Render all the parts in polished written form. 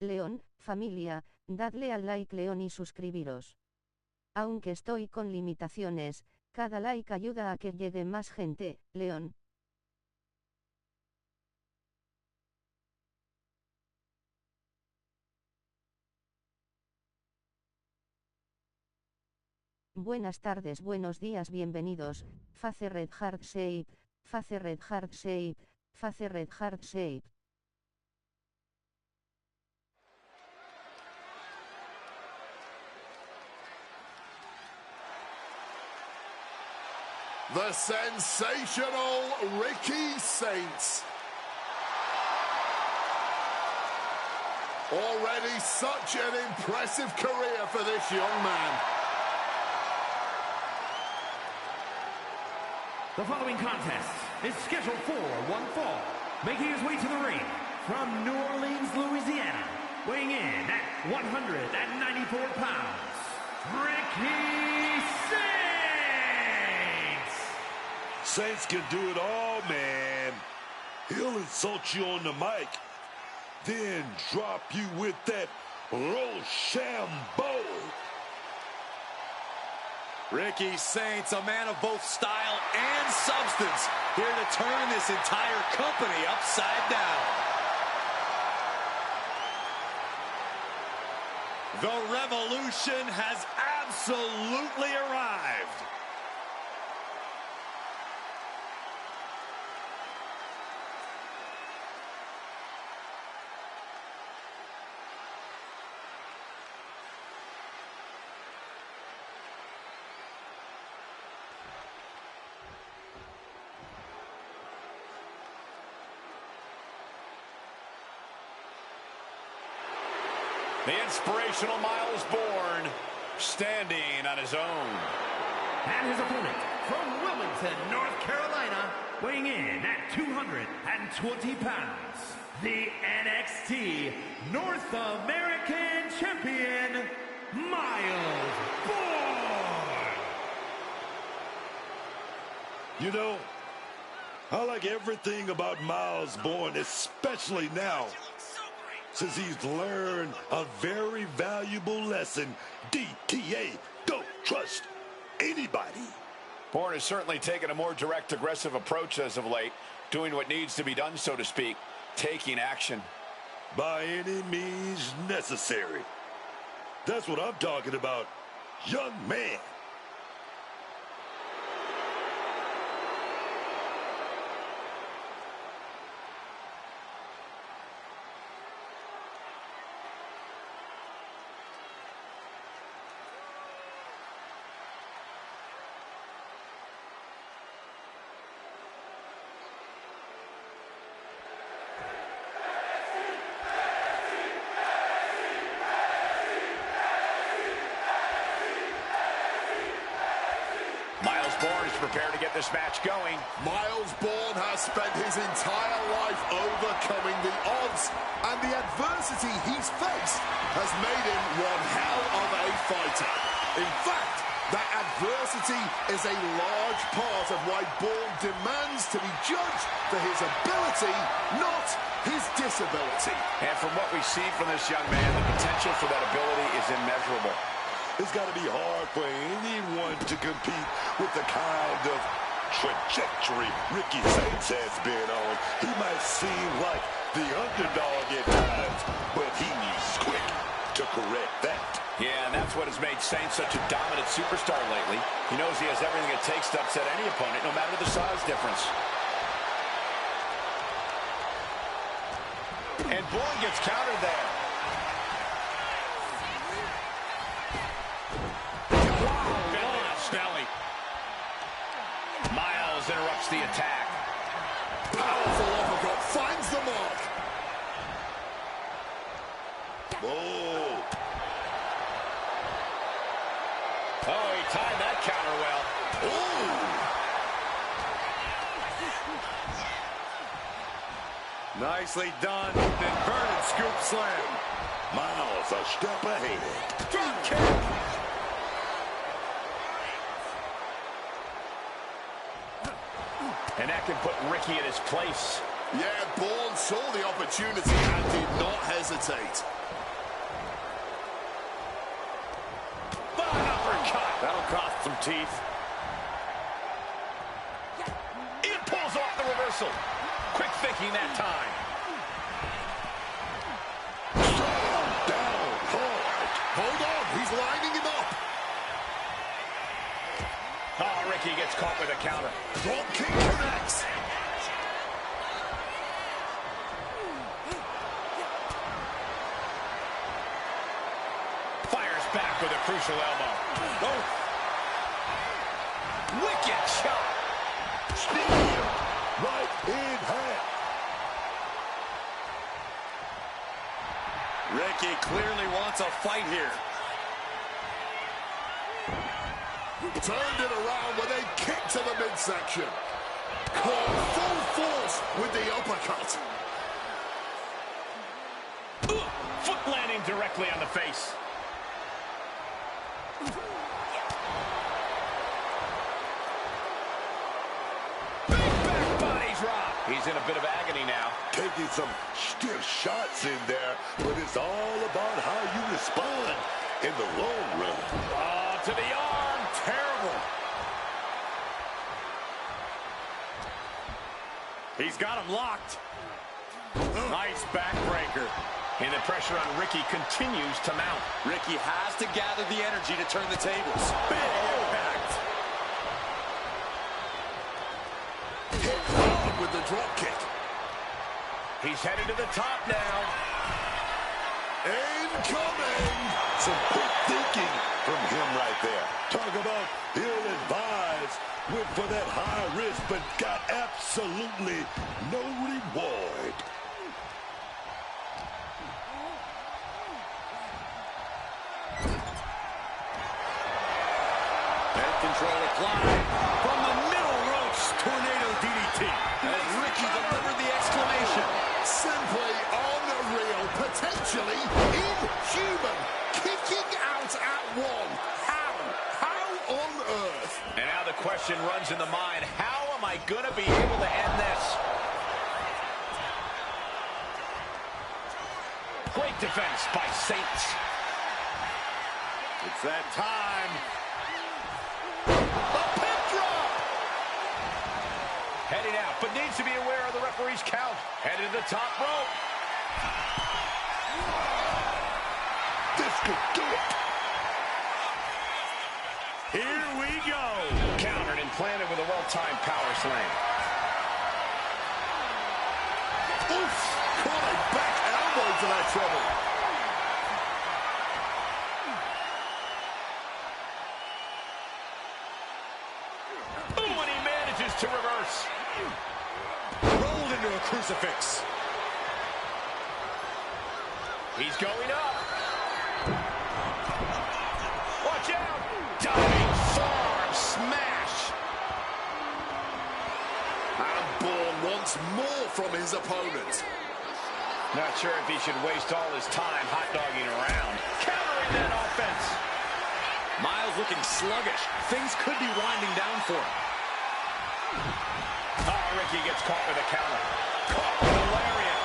León, familia, dadle al like León y suscribiros. Aunque estoy con limitaciones, cada like ayuda a que llegue más gente, León. Buenas tardes, buenos días, bienvenidos. Face red heart shape, face red heart shape, face red heart shape. The sensational Ricky Saints. Already such an impressive career for this young man. The following contest is scheduled for one fall, making his way to the ring from New Orleans, Louisiana, weighing in at 194 pounds, Ricky Saints! Saints can do it all, man. He'll insult you on the mic, then drop you with that Rochambeau. Ricky Saints, a man of both style and substance, here to turn this entire company upside down. The revolution has absolutely arrived. The inspirational Miles Bourne, standing on his own. And his opponent, from Wilmington, North Carolina, weighing in at 220 pounds, the NXT North American Champion, Miles Bourne. You know, I like everything about Miles Bourne, especially now, since he's learned a very valuable lesson. DTA, don't trust anybody. Bourne has certainly taken a more direct, aggressive approach as of late, doing what needs to be done, so to speak, taking action. By any means necessary. That's what I'm talking about, young man. Bourne is prepared to get this match going. Miles Bourne has spent his entire life overcoming the odds, and the adversity he's faced has made him one hell of a fighter. In fact, that adversity is a large part of why Bourne demands to be judged for his ability, not his disability. And from what we see from this young man, the potential for that ability is immeasurable. It's got to be hard for anyone to compete with the kind of trajectory Ricky Saints has been on. He might seem like the underdog at times, but he's quick to correct that. Yeah, and that's what has made Saints such a dominant superstar lately. He knows he has everything it takes to upset any opponent, no matter the size difference. And Bourne gets countered there. Miles interrupts the attack. Powerful uppercut finds the mark. Oh. Oh, he timed that counter well. Ooh. Nicely done. Inverted scoop slam. Miles a step ahead. Drop kick. And that can put Ricky in his place. Yeah, Bourne saw the opportunity and did not hesitate. Fine uppercut. That'll cost some teeth. It pulls off the reversal. Quick thinking that time. Down hard. Hold on, he's lining him up. Oh, Ricky gets caught with a counter. Drop kick connects. Fires back with a crucial elbow. Oh. Wicked shot. Steel right in half. Ricky clearly wants a fight here. Turned it around with a kick to the midsection. Caught full force with the uppercut. Foot landing directly on the face. Big back body drop. He's in a bit of agony now. Taking some stiff shots in there, but it's all about how you respond in the long run. Oh, to the arm. Terrible. He's got him locked. Nice backbreaker. And the pressure on Ricky continues to mount. Ricky has to gather the energy to turn the tables. Big impact. Hit hard with the drop kick. He's headed to the top now. Incoming. Some quick thinking from him right there. Talk about ill-advised. Went for that high risk, but got absolutely no reward. Head control applied. From the middle ropes, tornado DDT. As Ricky delivered the exclamation. Simply unreal. Potentially inhuman. Kicking out at one. How on earth? And now the question runs in the mind, how am I going to be able to end this? Great defense by Saints. It's that time. A pin drop! Heading out, but needs to be aware of the referee's count. Headed to the top rope. This could do it. Here we go. Countered and planted with a well-timed power slam. Oof! Caught a back elbow to that trouble. Ooh, and he manages to reverse. Rolled into a crucifix. He's going up. Watch out. Diving forearm smash. And Bourne wants more from his opponent. Not sure if he should waste all his time hot-dogging around. Countering that offense. Miles looking sluggish. Things could be winding down for him. Oh, Ricky gets caught with a counter. Caught with a lariat.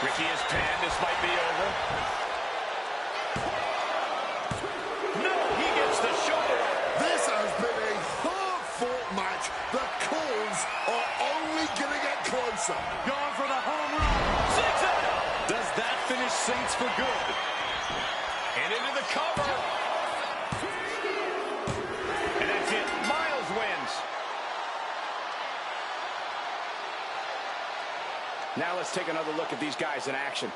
Ricky is pinned. This might be over. No, he gets the shoulder up. This has been a hard-fought match. The calls are only going to get closer. Going for the home run. Six out. Does that finish Saints for good? And into the cover. And that's it. Miles wins. Now let's take another look at these guys in action.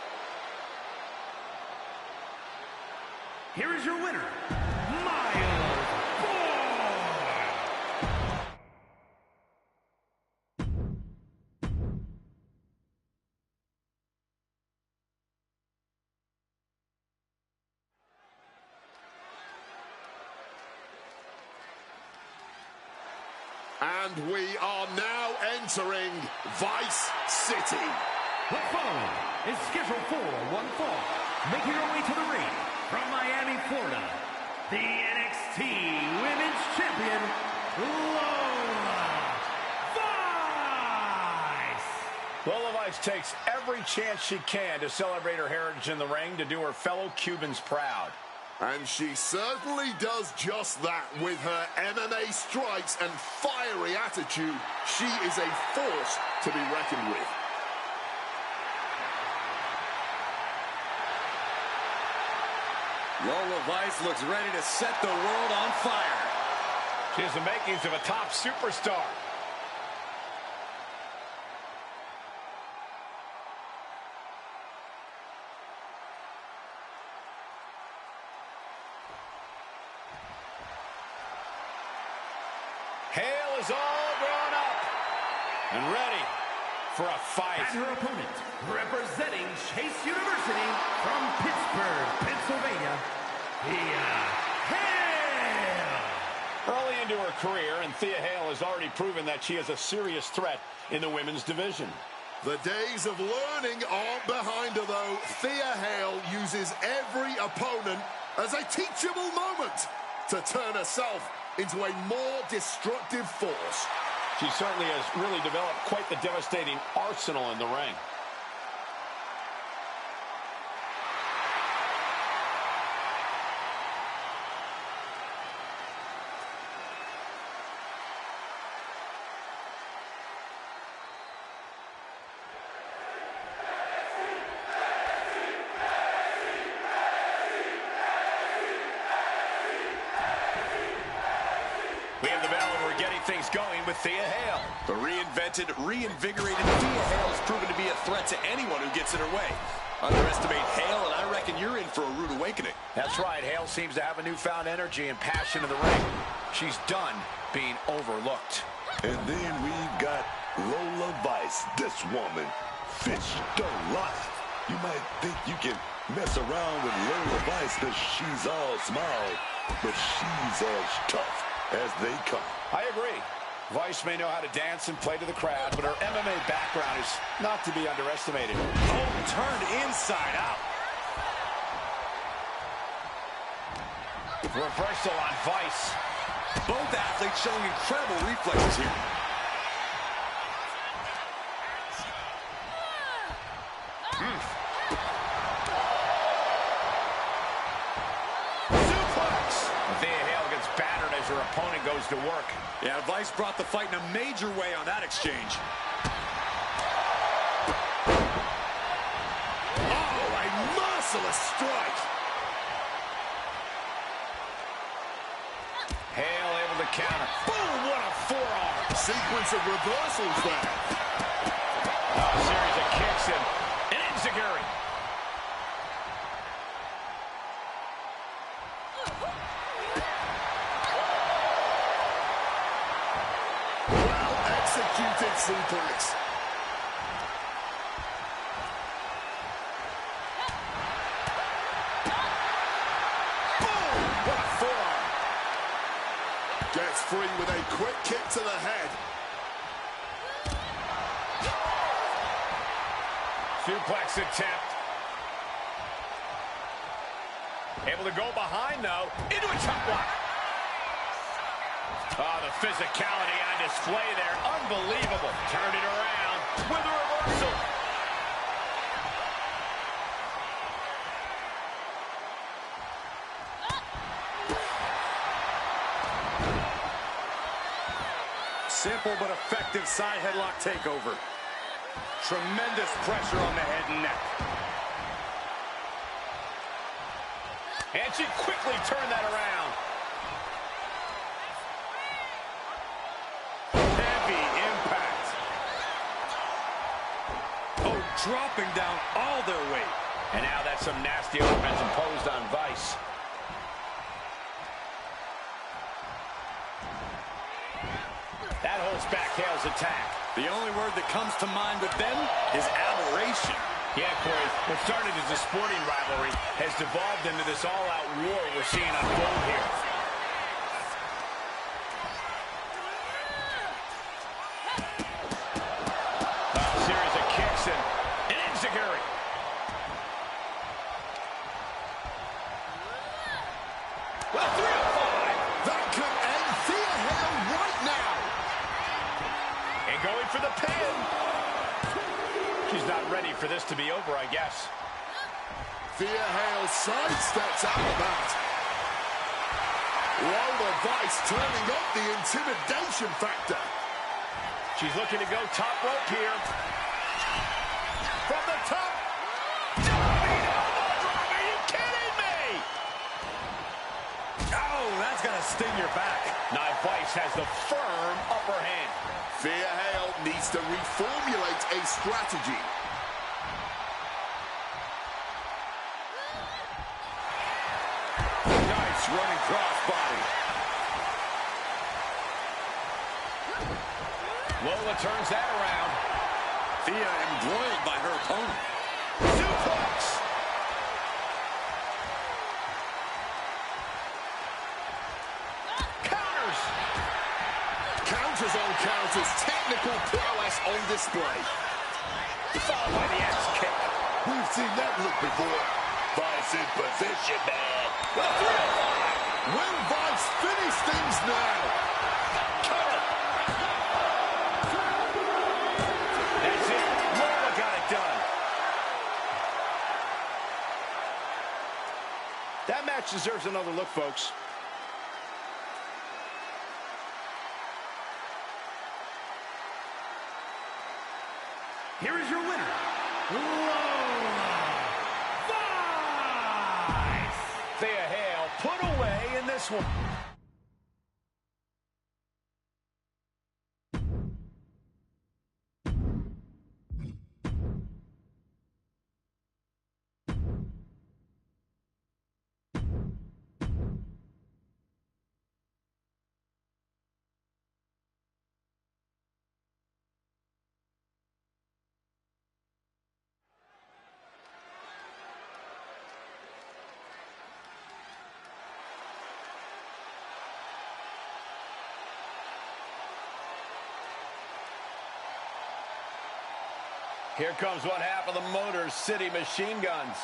Here is your winner, Miles Bourne. And we are now entering Vice City. The following is scheduled for one fall. Making her way to the ring from Miami, Florida, the NXT Women's Champion, Lola Vice. Lola Vice takes every chance she can to celebrate her heritage in the ring to do her fellow Cubans proud. And she certainly does just that with her MMA strikes and fiery attitude. She is a force to be reckoned with. Lola Vice looks ready to set the world on fire. She has the makings of a top superstar. Hale is all grown up and ready for a fight. And her opponent, representing Chase University from Pittsburgh, Pennsylvania, Thea Hale. Early into her career, and Thea Hale has already proven that she is a serious threat in the women's division. The days of learning aren't behind her, though. Thea Hale uses every opponent as a teachable moment to turn herself into a more destructive force. She certainly has really developed quite the devastating arsenal in the ring. We have the battle, and we're getting things going with Thea Hale. The reinvented, reinvigorated Thea Hale has proven to be a threat to anyone who gets in her way. Underestimate Hale, and I reckon you're in for a rude awakening. That's right. Hale seems to have a newfound energy and passion in the ring. She's done being overlooked. And then we've got Lola Vice. This woman, fish don't lie. You might think you can mess around with Lola Vice because she's all small, but she's as tough as they come. I agree. Vice may know how to dance and play to the crowd, but her MMA background is not to be underestimated. Oh, turned inside out. Reversal on Vice. Both athletes showing incredible reflexes here. Her opponent goes to work. Yeah, Vice brought the fight in a major way on that exchange. Oh, a merciless strike. Hale able to counter. Boom, what a forearm. Sequence of reversals there. A series of kicks and an enziguri. Executed suplex. Boom! What a forearm. Gets free with a quick kick to the head. Suplex attempt. Able to go behind, though. Into a chop block. Oh, the physicality on display there. Unbelievable. Turned it around with a reversal. Simple but effective side headlock takeover. Tremendous pressure on the head and neck. And she quickly turned that around. Dropping down all their weight. And now that's some nasty offense imposed on Vice. That holds back Hale's attack. The only word that comes to mind with them is aberration. Yeah, Corey, what started as a sporting rivalry has devolved into this all-out war we're seeing unfold here. A series of kicks and an enziguri. Well, 305. That could end Thea Hale right now. And going for the pin. not ready for this to be over, I guess. Thea Hale sidesteps out of that. Lola Vice turning up the intimidation factor. She's looking to go top rope here. From the top. Are you kidding me? Oh, that's going to sting your back. Nia Vice has the firm upper hand. Thea Hale needs to reformulate a strategy. Nice running crossbody. Lola turns that around. Thea embroiled by her opponent. Suplex. Counters. Counters on counters. Technical prowess on display. Followed by the axe kick. We've seen that look before. Vice in position, man. Will Vice finish things now? Cover. That's it. Lola got it done. That match deserves another look, folks. Here is your winner, Lola Vice. Thea Hale put away in this one. Here comes one half of the Motor City Machine Guns.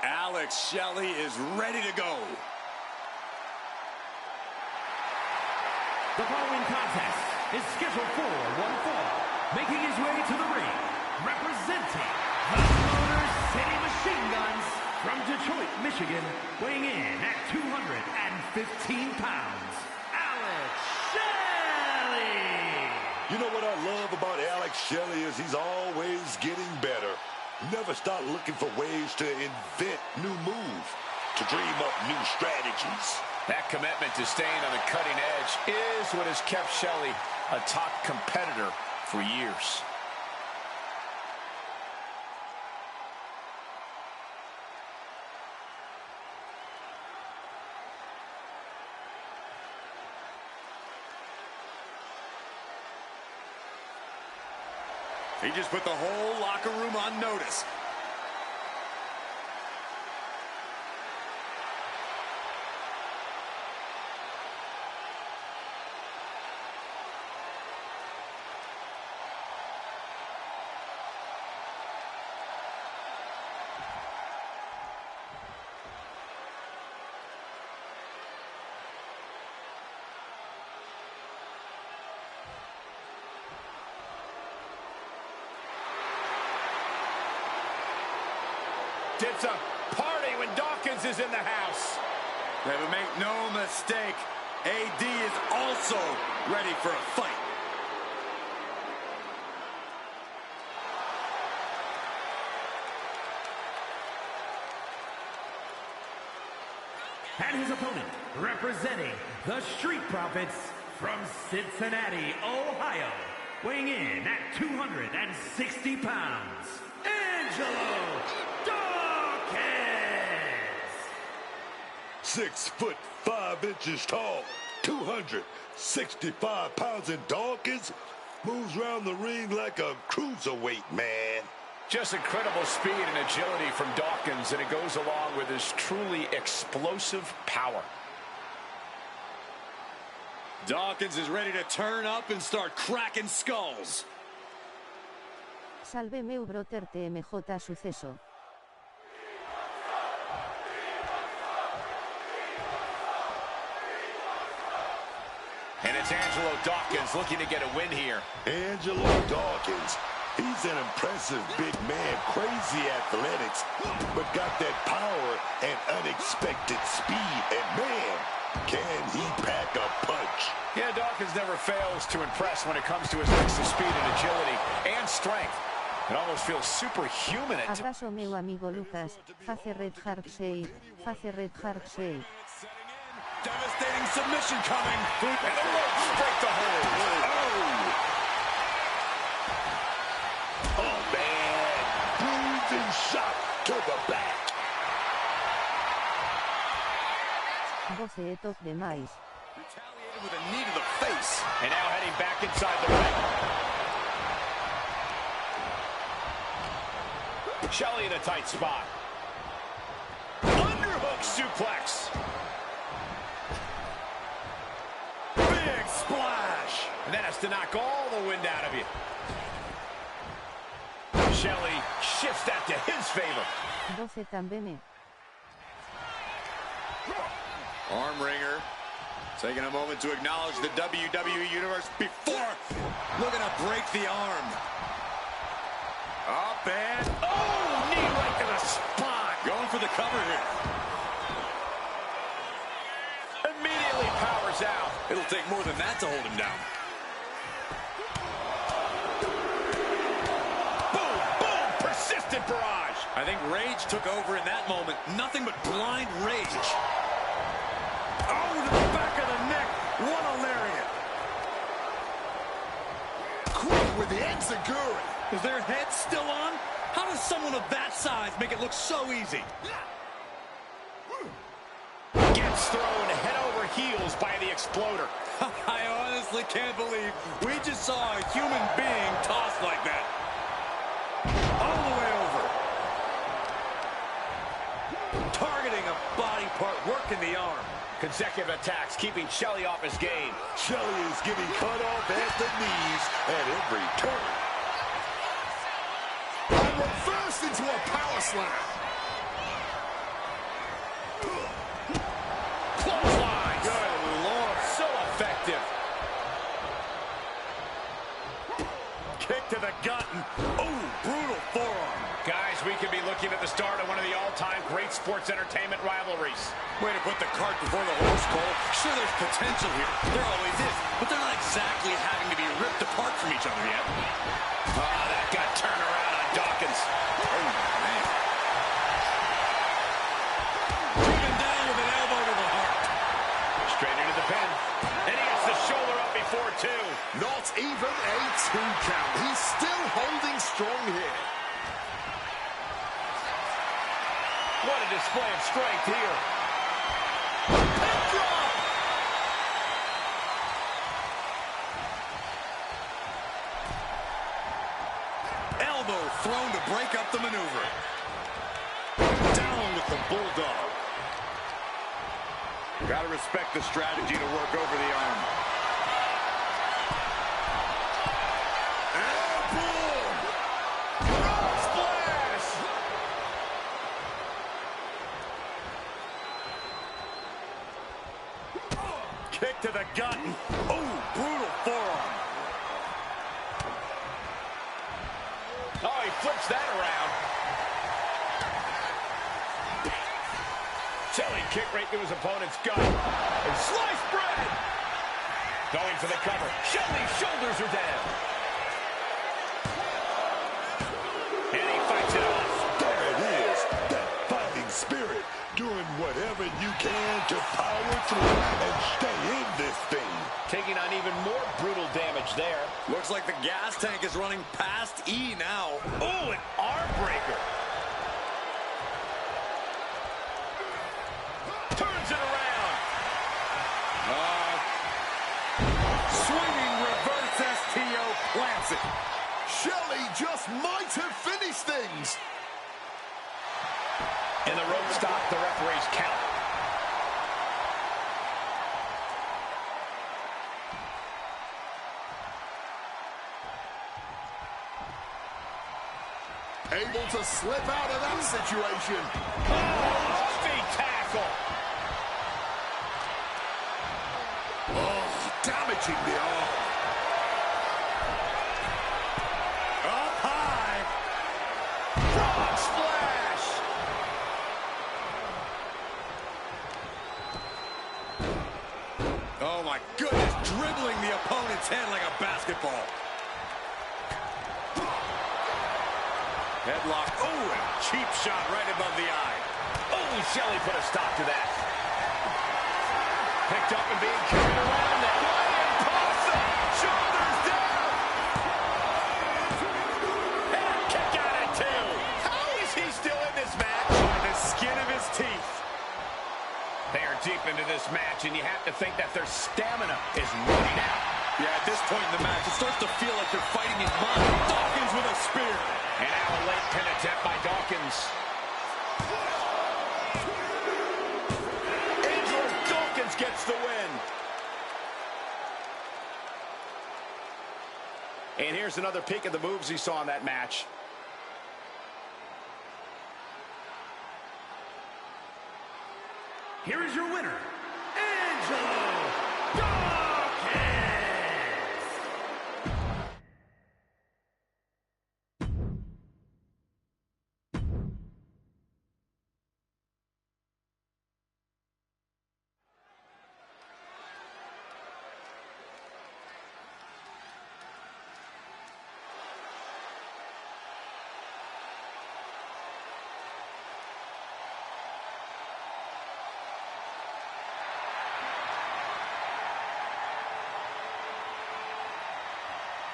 Alex Shelley is ready to go. The following contest is scheduled for one fall. Making his way to the ring, representing the Motor City Machine Guns from Detroit, Michigan, weighing in at 215 pounds, Alex Shelley. You know what I love about Alex Shelley is he's always getting better. Never stop looking for ways to invent new moves, to dream up new strategies. That commitment to staying on the cutting edge is what has kept Shelley a top competitor for years. He just put the whole locker room on notice. It's a party when Dawkins is in the house. Yeah, but make no mistake, AD is also ready for a fight. And his opponent, representing the Street Profits from Cincinnati, Ohio, weighing in at 260 pounds, Angelo Dawkins. 6'5" tall, 265 pounds, and Dawkins moves around the ring like a cruiserweight, man. Just incredible speed and agility from Dawkins, and it goes along with his truly explosive power. Dawkins is ready to turn up and start cracking skulls. Salve meu brother TMJ suceso. And it's Angelo Dawkins looking to get a win here. Angelo Dawkins, He's an impressive big man, crazy athletics, but got that power and unexpected speed. And man, can he pack a punch. Yeah, Dawkins never fails to impress when it comes to his mix of speed and agility and strength. It almost feels superhuman at times. Abrazo meu amigo Lucas, face red hard say, face red hard say. Devastating submission coming. And the ropes break the hold. Oh, man. Bruising shot to the back. Bocetos de mais. Retaliated with a knee to the face. And now heading back inside the ring. Shelley in a tight spot. Underhook suplex. Big splash. And that has to knock all the wind out of you. Shelley shifts that to his favor. 12 também. Arm wringer. Taking a moment to acknowledge the WWE Universe before looking to break the arm. Up and Knee right to the spine. going for the cover here. Immediately powers out. It'll take more than that to hold him down. Boom, boom, persistent barrage. I think rage took over in that moment. Nothing but blind rage. Oh, to the back of the neck. What a lariat. Quick with the enziguri. Is their head still on? How does someone of that size make it look so easy? Gets thrown head over heels by the exploder. I honestly can't believe we just saw a human being tossed like that. All the way over. Targeting a body part, working the arm. Consecutive attacks, keeping Shelley off his game. Shelley is getting cut off at the knees at every turn. And reversed into a power slam. Clothesline. Good Lord. So effective. Kick to the gut. Oh, brutal forearm. Guys, we could be looking at the start of one of the all-time great sports entertainment rivalries. Way to put the cart before the horse, Cole. Sure, there's potential here. There always is. But they're not exactly having to be ripped apart from each other yet. That got turned around on Dawkins. Oh, man. Driven down with an elbow to the heart. Straight into the pin. And he gets the shoulder up before two. Not even a 2 count. He's still holding strong here. What a display of strength here. Pin drop. Elbow thrown to break up the maneuver. Down with the bulldog. Gotta respect the strategy to work over the arm. Kick to the gut. Oh, brutal forearm. Oh, he flips that around. Shelley kick right through his opponent's gut. And sliced bread. Going for the cover. Shelley's shoulders are down. And he fights it off. There it is. That fighting spirit. Doing whatever you can to power through and stay in this thing. Taking on even more brutal damage there. Looks like the gas tank is running past E now. Oh, an arm breaker. Turns it around. Swinging reverse STO plants it. Shelley just might have finished things. And the rope stopped the referee's count. Able to slip out of that situation. Oh, big tackle. Oh, damaging the arm. Up high. Oh, my goodness. Dribbling the opponent's head like a basketball. Headlock. Oh, and a cheap shot right above the eye. Oh, Shelley put a stop to that. Picked up and being carried around. That flying pulse. Shoulders down. And a kick out at two. How is he still in this match? By the skin of his teeth. They are deep into this match, and you have to think that their stamina is running out. Yeah, at this point in the match, it starts to feel like they're fighting in mind. Dawkins with a spear. And now a late pin attempt by Dawkins. Dawkins gets the win. And here's another peek at the moves he saw in that match. Here is your winner, Angelo Dawkins!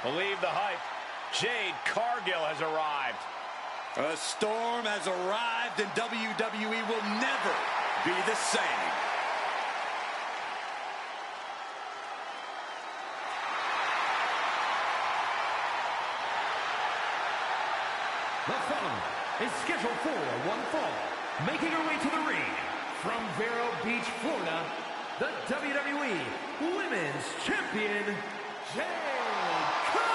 Believe the hype. Jade Cargill has arrived. A storm has arrived, and WWE will never be the same. The following is scheduled for one fall. Making her way to the ring from Vero Beach, Florida, the WWE Women's Champion, Jade Cargill!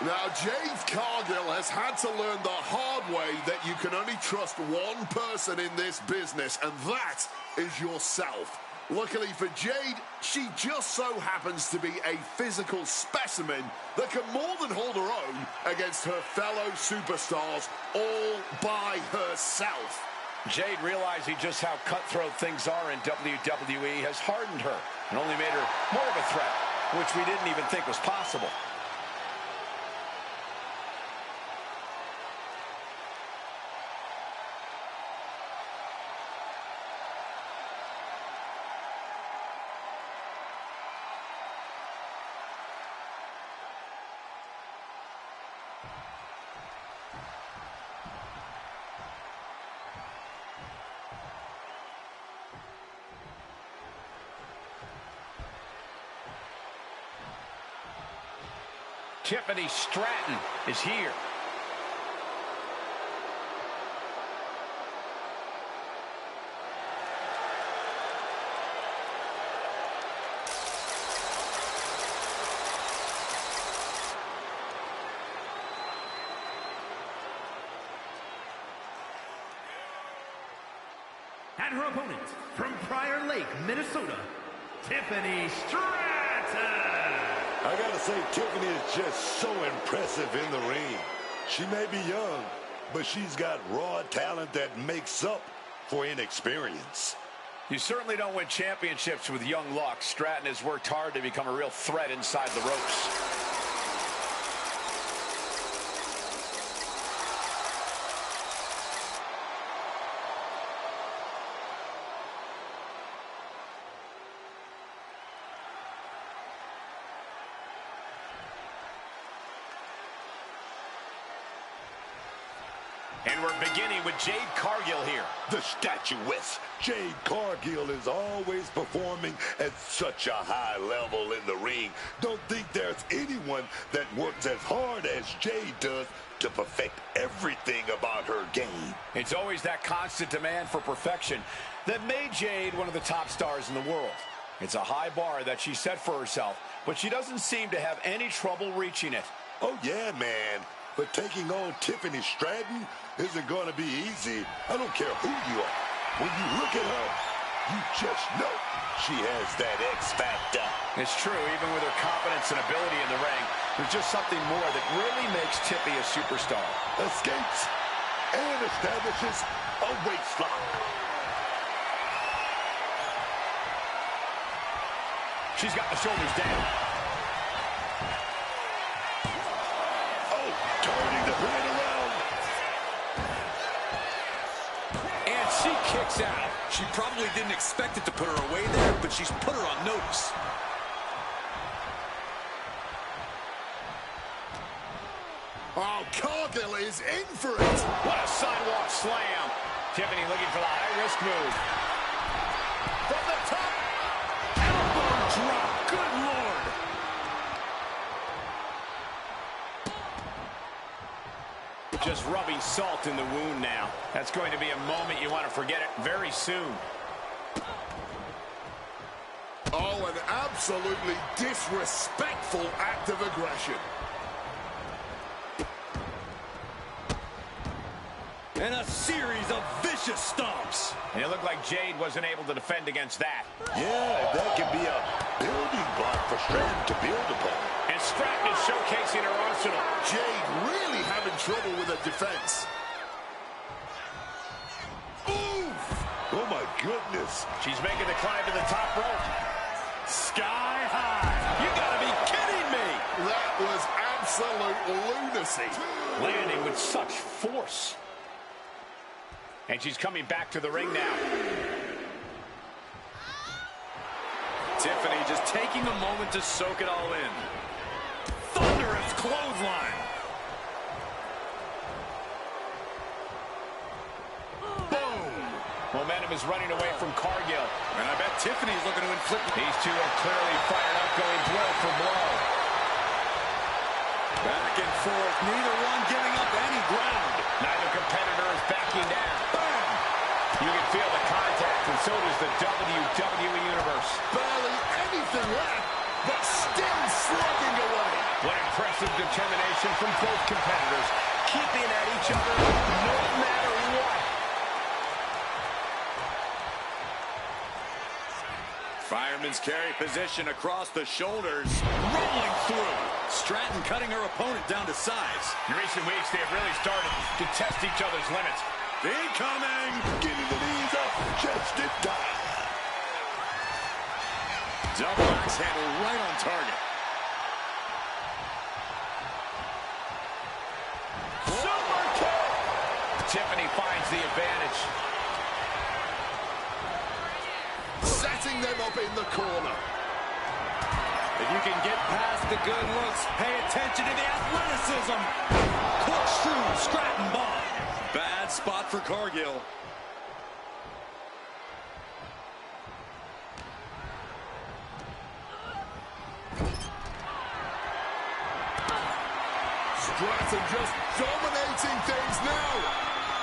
Now, Jade Cargill has had to learn the hard way that you can only trust one person in this business, and that is yourself. Luckily for Jade, she just so happens to be a physical specimen that can more than hold her own against her fellow superstars all by herself. Jade realizing just how cutthroat things are in WWE has hardened her and only made her more of a threat, which we didn't even think was possible. Tiffany Stratton is here. And her opponent from Prior Lake, Minnesota, Tiffany Stratton. I gotta say, Tiffany is just so impressive in the ring. She may be young, but she's got raw talent that makes up for inexperience. You certainly don't win championships with young luck. Stratton has worked hard to become a real threat inside the ropes. And we're beginning with Jade Cargill here. The statuesque Jade Cargill is always performing at such a high level in the ring. Don't think there's anyone that works as hard as Jade does to perfect everything about her game. It's always that constant demand for perfection that made Jade one of the top stars in the world. It's a high bar that she set for herself, but she doesn't seem to have any trouble reaching it. Oh, yeah, man. But taking on Tiffany Stratton isn't going to be easy. I don't care who you are. When you look at her, you just know she has that X factor. It's true, even with her confidence and ability in the ring, there's just something more that really makes Tiffy a superstar. Escapes and establishes a waist lock. She's got the shoulders down. Oh, turning the brand around. And she kicks out. She probably didn't expect it to put her away there, but she's put her on notice. Oh, Cargill is in for it. What a sidewalk slam. Tiffany looking for the high-risk move. From the top. Elbow drop. Good Lord. Just rubbing salt in the wound now. That's going to be a moment you want to forget it very soon. Oh, an absolutely disrespectful act of aggression. And a series of vicious stomps. And it looked like Jade wasn't able to defend against that. Yeah, that can be a building block for Stratton to build upon. And Stratton is showcasing her arsenal. Jade really having trouble with her defense. Oof! Oh, my goodness. She's making the climb to the top rope. Sky high. You gotta be kidding me. That was absolute lunacy. Landing with such force. And she's coming back to the ring now. Tiffany just taking a moment to soak it all in. Thunderous clothesline. Boom. Momentum is running away from Cargill. And I bet Tiffany's looking to inflict. These two are clearly fired up, going blow for blow. Back and forth, neither one giving up any ground. Neither competitor is backing down. Bam! You can feel the contact, and so does the WWE Universe. Barely anything left, but still slugging away. What impressive determination from both competitors, keeping at each other no matter what. Fireman's carry position across the shoulders. Rolling through. Stratton cutting her opponent down to size. In recent weeks, they have really started to test each other's limits. Incoming! Getting the knees up just in time. Double axe handle right on target. Super kick! Tiffany finds the advantage. Setting them up in the corner. If you can get past the good looks, pay attention to the athleticism. Corkscrew Stratton bomb. Bad spot for Cargill. Stratton just dominating things now.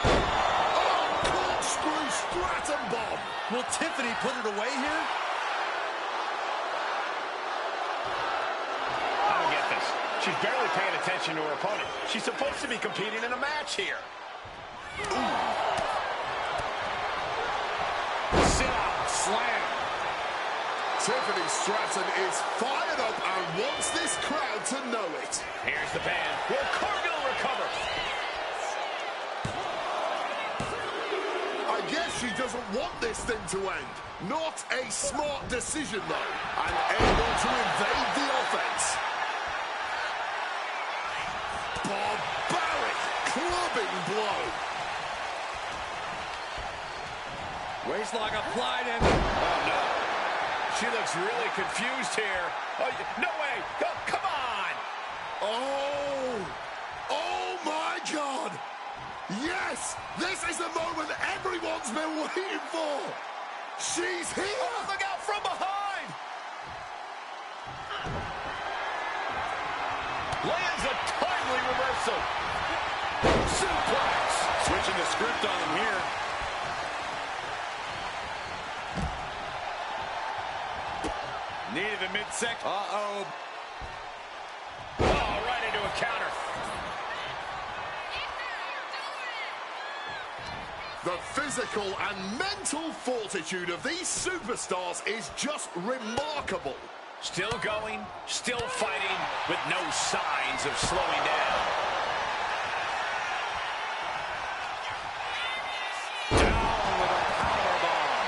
Oh, corkscrew Stratton bomb. Will Tiffany put it away here? I don't get this. She's barely paying attention to her opponent. She's supposed to be competing in a match here. Sit-out slam. Tiffany Stratton is fired up and wants this crowd to know it. Here's the pan. Will Cargill recover? I guess she doesn't want this thing to end. Not a smart decision, though. And able to evade the offense. Barbaric clubbing blow. Waistlock applied and... Oh, no. She looks really confused here. Oh, no way. Oh, come on. Oh. Oh, my God. Yes, this is the moment everyone's been waiting for. She's here. Oh, look out from behind. Lands a timely reversal. Suplex. Switching the script on him here. Needed a midsection. Uh-oh. Oh, right into a counter. The physical and mental fortitude of these superstars is just remarkable. Still going, still fighting, with no signs of slowing down. Down with a powerbomb.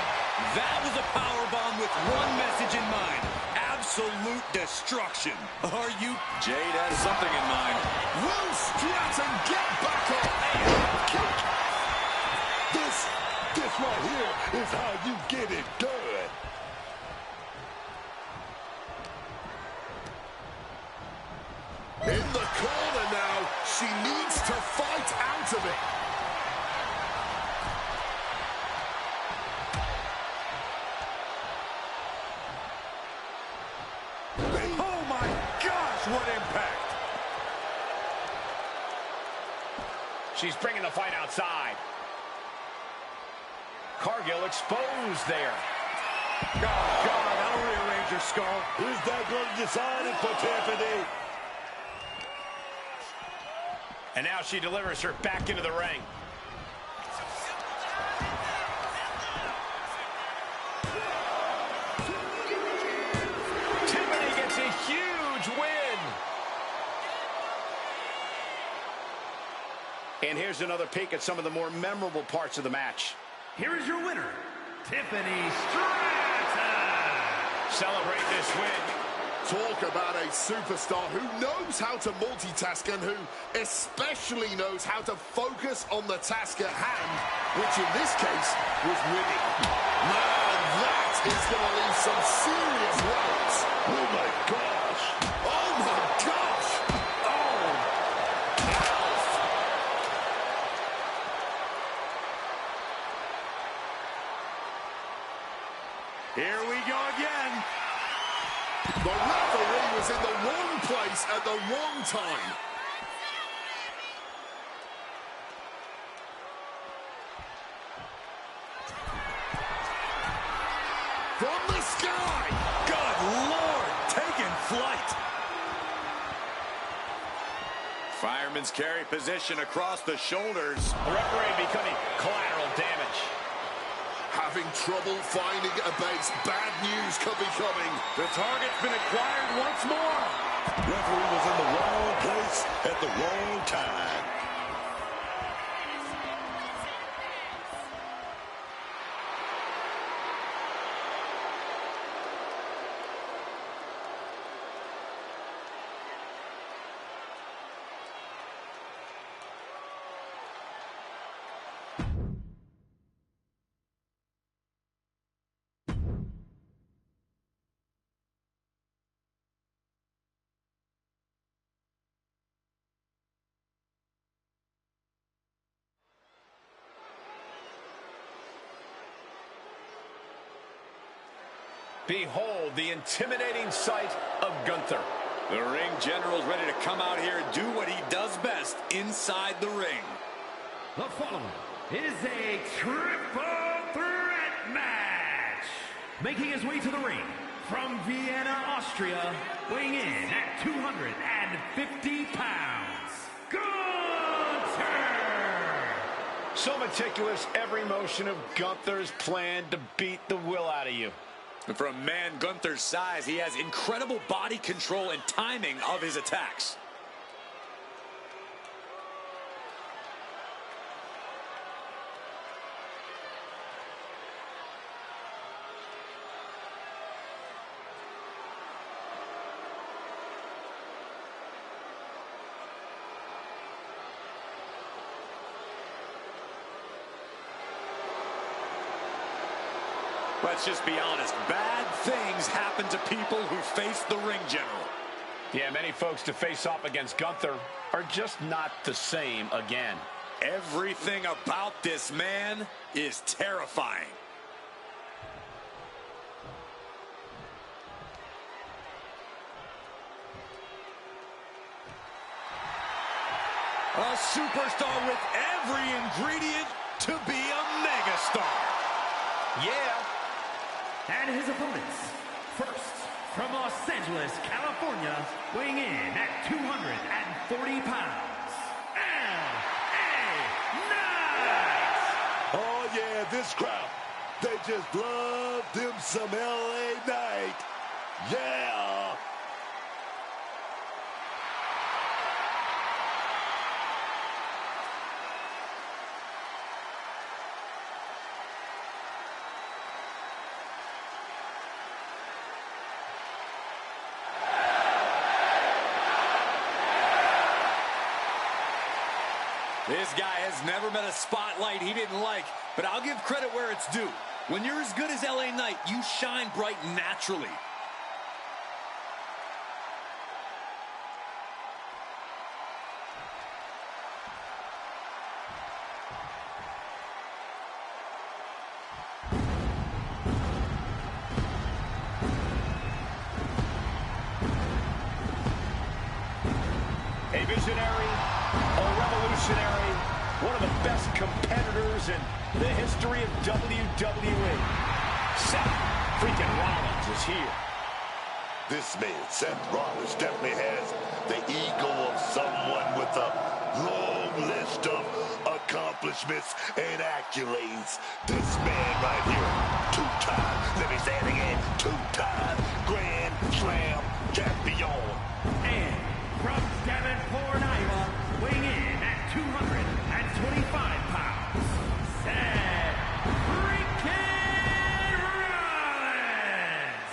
That was a powerbomb with one message in mind. absolute destruction. Are you? Jade has something in mind. Will Stratton get back up? This right here is how you get it done. In the corner now. She needs to fight out of it. Oh my gosh, what impact! She's bringing the fight outside. Cargill exposed there. Oh God, that'll rearrange her skull. Is that going to decide it for Tiffany? And now she delivers her back into the ring. Tiffany gets a huge win. And here's another peek at some of the more memorable parts of the match. Here is your winner, Tiffany Stratton. Celebrate this win. Talk about a superstar who knows how to multitask and who especially knows how to focus on the task at hand, which in this case was winning. Man, that is going to leave some serious welts. Oh my gosh. Oh my gosh. Oh. Here we go again. The referee was in the wrong place at the wrong time. From the sky! Good Lord, taking flight. Fireman's carry position across the shoulders. The referee becoming collateral damage. Having trouble finding a base. Bad news could be coming. The target's been acquired once more. Referee was in the wrong place at the wrong time. Behold the intimidating sight of Gunther. The ring general's ready to come out here and do what he does best inside the ring. The following is a triple threat match. Making his way to the ring from Vienna, Austria, weighing in at 250 pounds, Gunther! So meticulous, every motion of Gunther's plan to beat the will out of you. And for a man Gunther's size, he has incredible body control and timing of his attacks. Let's just be honest, bad things happen to people who face the ring general. Yeah, many folks to face off against Gunther are just not the same again. Everything about this man is terrifying. A superstar with every ingredient to be a megastar. Yeah. And his opponents, first, from Los Angeles, California, weighing in at 240 pounds, L.A. Knight! Oh yeah, this crowd, they just love them some LA Knight. Yeah! This guy has never met a spotlight he didn't like, but I'll give credit where it's due. When you're as good as LA Knight, you shine bright naturally. A visionary, a revolutionary, one of the best competitors in the history of WWE. Seth freaking Rollins is here. This man, Seth Rollins, definitely has the ego of someone with a long list of accomplishments and accolades. This man right here, two-time, let me say it again, two-time Grand Slam champion. And from Davenport, Iowa, weighing in at 225 pounds, Seth freaking Rollins!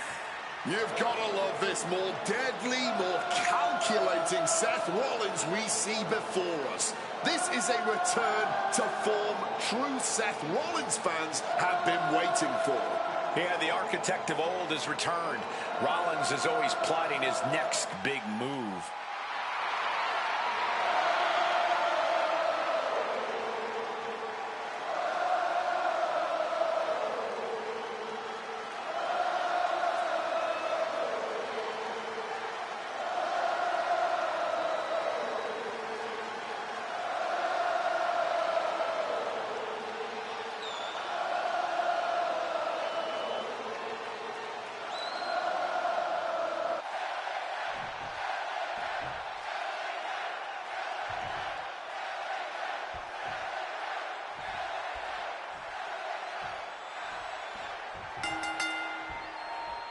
You've got to love this more deadly, more calculating Seth Rollins we see before us. This is a return to form true Seth Rollins fans have been waiting for. Yeah, the architect of old has returned. Rollins is always plotting his next big move.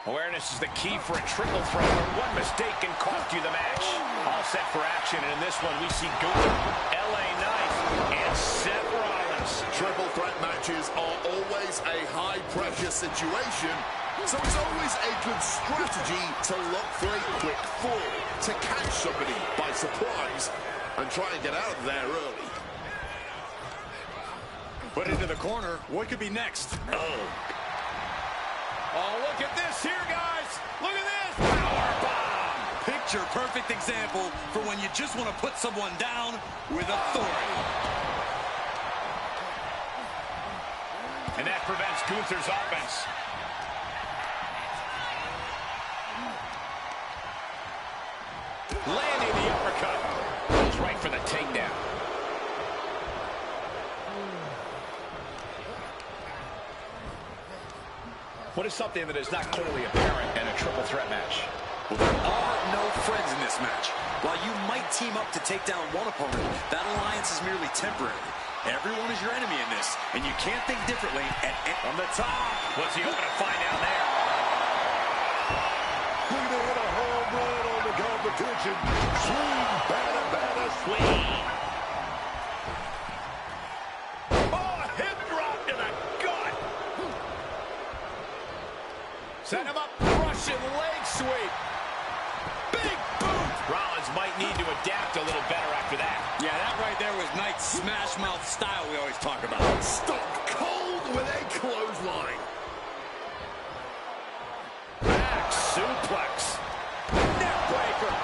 Awareness is the key for a triple threat, where one mistake can cost you the match. All set for action, and in this one we see Gunther, LA Knight, and Seth Rollins. Triple threat matches are always a high-pressure situation, so it's always a good strategy to look for a quick fall, to catch somebody by surprise, and try and get out of there early. Put into the corner. What could be next? Oh, look at this here, guys. Look at this. Power bomb. Picture perfect example for when you just want to put someone down with authority. And that prevents Gunther's offense. Landing the uppercut. Goes right for the takedown. What is something that is not clearly apparent in a triple threat match? Well, there are no friends in this match. While you might team up to take down one opponent, that alliance is merely temporary. Everyone is your enemy in this, and you can't think differently. From the top. What's he hoping to find down there? Look at hit a home run on the competition. Swing, batter, batter, swing. Set him up, Russian leg sweep. Big boot. Rollins might need to adapt a little better after that. Yeah, that right there was Knight's smash mouth style we always talk about. Stop cold with a clothesline. Back suplex. Neck breaker.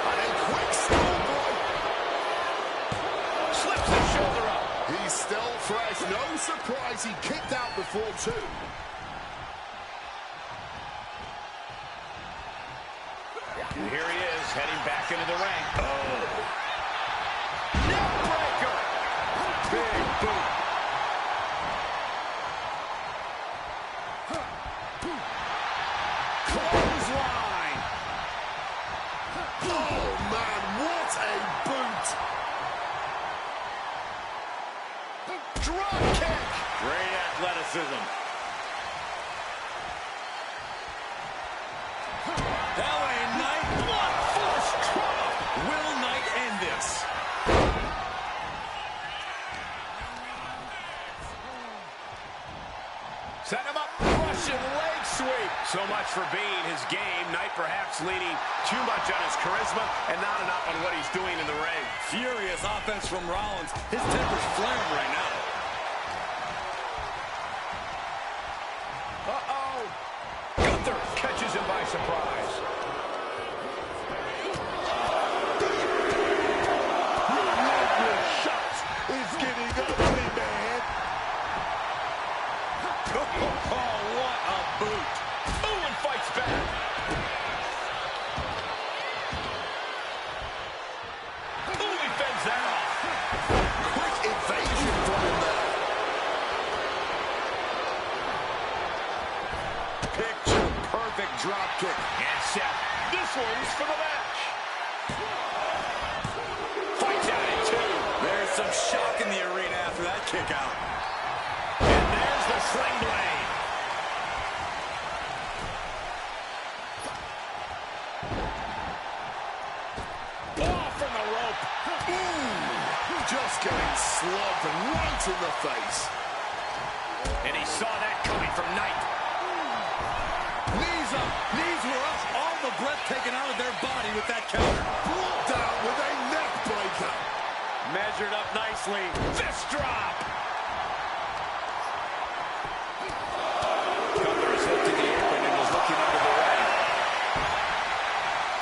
And a quick snowball. Slips the shoulder up. He's still fresh. No surprise he kicked out before two. And here he is, heading back into the ring. Neck breaker. Big boot. Clothesline. Oh, man, what a boot. Drop kick. Great athleticism. LA Knight, blood force drop. Will Knight end this? Set him up, Russian leg sweep. So much for being his game. Knight perhaps leaning too much on his charisma and not enough on what he's doing in the ring. Furious offense from Rollins. His temper's flaring right now. Uh-oh. Gunther catches him by surprise. Shots is getting ugly, man. Oh, what a boot. Ooh, and fights back. Ooh, he fends that off. Quick evasion from him there. Picture perfect drop kick. And set. This one's for the match. Fights out in two. There's some shock in the arena after that kick out. And there's the sling blade. Off from the rope. Just getting slugged right in the face. And he saw that coming from Knight. Knees up. Knees were up. All the breath taken out of their body with that counter. Brought down with a neck breaker. Measured up nicely. Fist drop. Gunther has lifted the apron and is looking under the ring.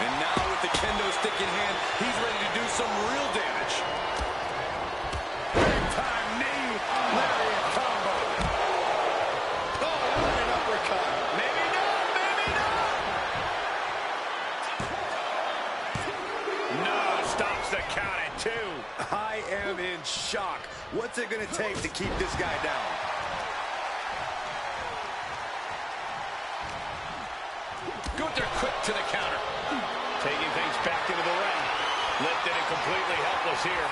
And now with the kendo stick in hand, he's ready to do some real damage. Big time knee. Lariat combo. Oh, what an uppercut. Maybe not. Maybe not. No, stops the count at two. I am in shock. What's it going to take to keep this guy down? Gunther quick to the counter. Taking things back into the ring. Lifted and completely helpless here.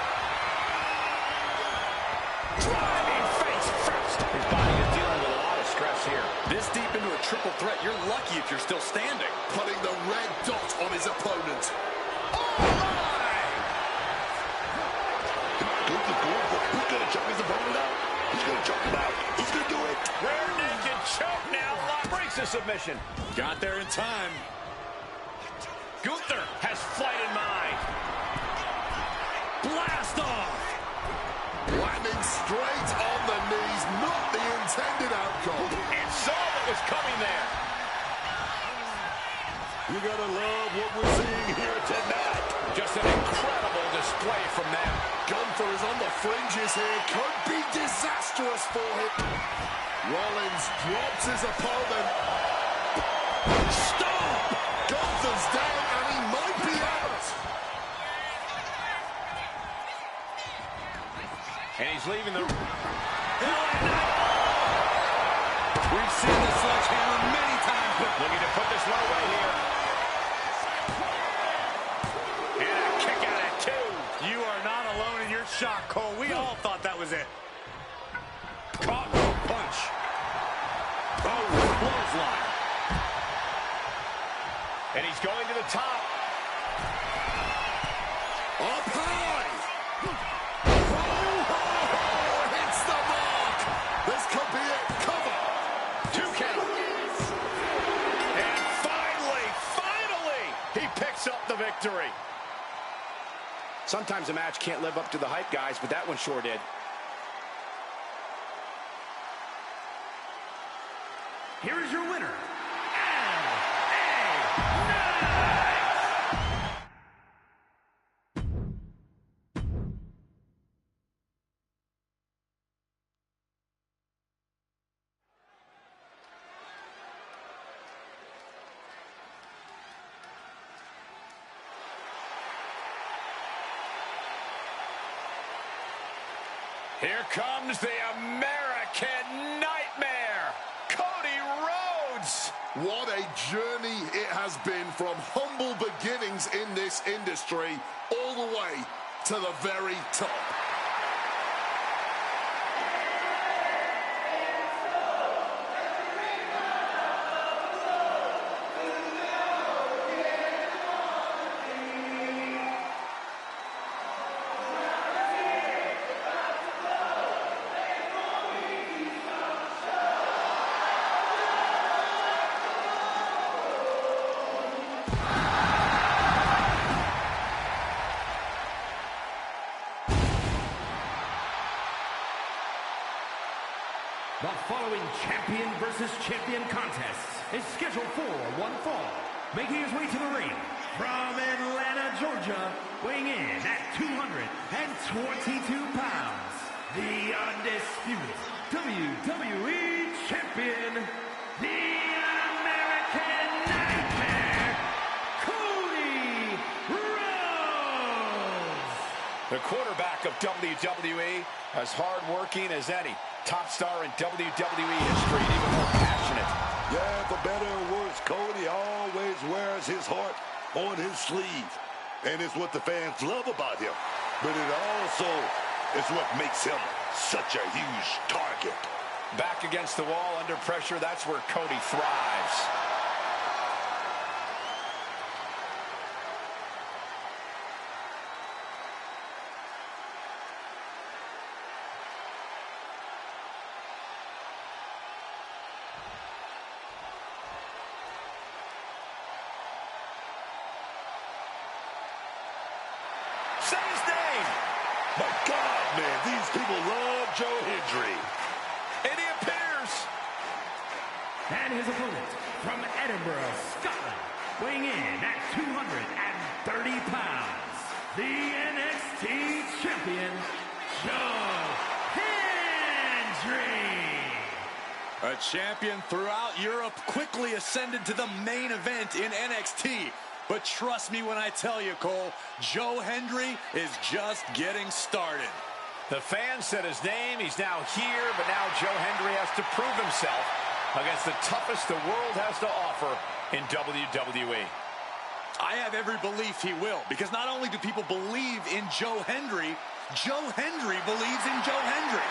Driving face first. His body is dealing with a lot of stress here. This deep into a triple threat, you're lucky if you're still standing. Putting the red dot on his opponent. He's going to choke his opponent out. He's going to choke him out. He's going to do it. Rear naked choke now. Breaks the submission. Got there in time. Gunther has flight in mind. Blast off. Landing straight on the knees. Not the intended outcome. And saw what was coming there. You got to love what we're seeing here tonight. Just an incredible display from them. Gunther is on the fringes here. Could be disastrous for him. Rollins drops his opponent. Stop! Gunther's down and he might be out. And he's leaving the... We've seen the sledgehammer many times, but looking to put this one away here. And a kick out at two. you are not alone in your shock, Cole. We all thought that was it. Caught punch. Oh, clothesline. And he's going to the top. Up high. Oh, hits the mark. This could be it. Cover. 2 count. And finally, he picks up the victory. Sometimes a match can't live up to the hype, guys, but that one sure did. Here is your winner, Here comes the American Nightmare, Cody Rhodes. What a journey it has been from humble beginnings in this industry all the way to the very top. The following champion versus champion contest is scheduled for one fall. Making his way to the ring from Atlanta, Georgia, weighing in at 222 pounds, the undisputed WWE Champion, the American Nightmare, Cody Rhodes. The quarterback of WWE, as hard-working as any. Top star in WWE history, and even more passionate. Yeah, for better or worse, Cody always wears his heart on his sleeve. And it's what the fans love about him. But it also is what makes him such a huge target. Back against the wall, under pressure, that's where Cody thrives. Say his name! My God, man, these people love Joe Hendry. And he appears! And his opponent from Edinburgh, Scotland, weighing in at 230 pounds, the NXT Champion, Joe Hendry. A champion throughout Europe, quickly ascended to the main event in NXT. But trust me when I tell you, Cole, Joe Hendry is just getting started. The fans said his name, he's now here, but now Joe Hendry has to prove himself against the toughest the world has to offer in WWE. I have every belief he will, because not only do people believe in Joe Hendry believes in Joe Hendry.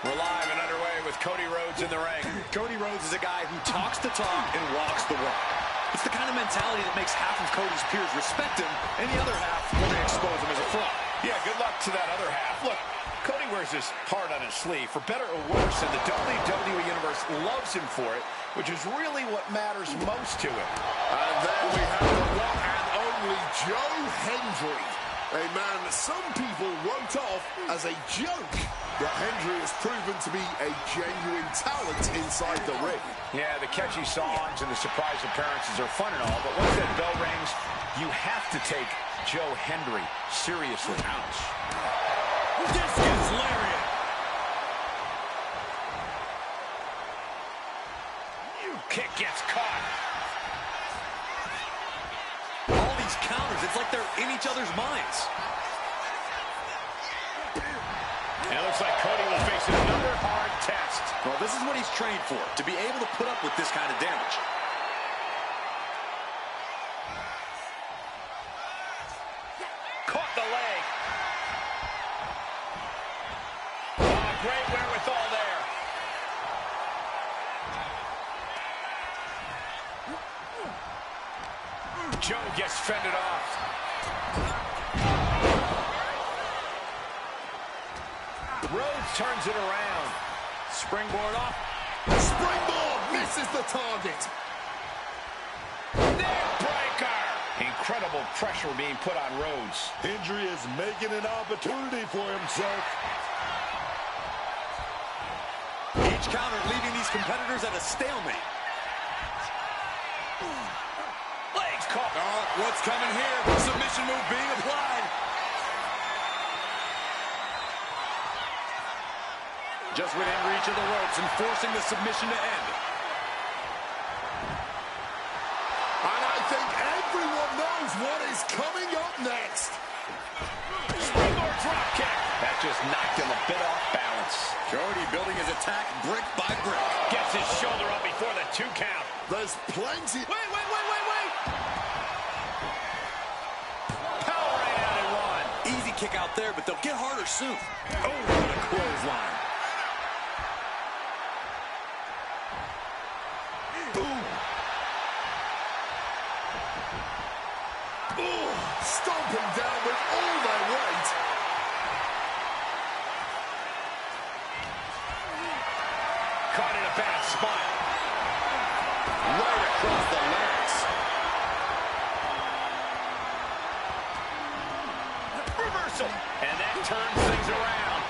We're live and underway with Cody Rhodes in the ring. Cody Rhodes is a guy who talks the talk and walks the walk. It's the kind of mentality that makes half of Cody's peers respect him, and the other half want to expose him as a fraud. Yeah, good luck to that other half. Look, Cody wears his heart on his sleeve, for better or worse, and the WWE Universe loves him for it, which is really what matters most to him. And then we have the one and only Joe Hendry, a man some people wrote off as a joke. But Hendry has proven to be a genuine talent inside the ring. Yeah, the catchy songs and the surprise appearances are fun and all, but once that bell rings, you have to take Joe Hendry seriously. Ouch. Discus lariat. Kick gets caught. All these counters, it's like they're in each other's minds. And it looks like Cody will face another hard test. Well, this is what he's trained for, to be able to put up with this kind of damage. Caught the leg. Oh, great wherewithal there. Joe gets fended off. Rhodes turns it around. Springboard off. Springboard misses the target. Neck breaker. Incredible pressure being put on Rhodes. Hendry is making an opportunity for himself. Each counter leaving these competitors at a stalemate. Legs caught. What's coming here? Submission move being applied. Just within reach of the ropes and forcing the submission to end. And I think everyone knows what is coming up next. Springboard drop kick. That just knocked him a bit off balance. Cody building his attack brick by brick. Gets his shoulder up before the 2 count. There's plenty. Wait. Power right out in one. Easy kick out there, but they'll get harder soon. Oh, what a clothesline. Ooh, stomping down with all their weight. Caught in a bad spot. Right across the legs. Reversal. And that turns things around.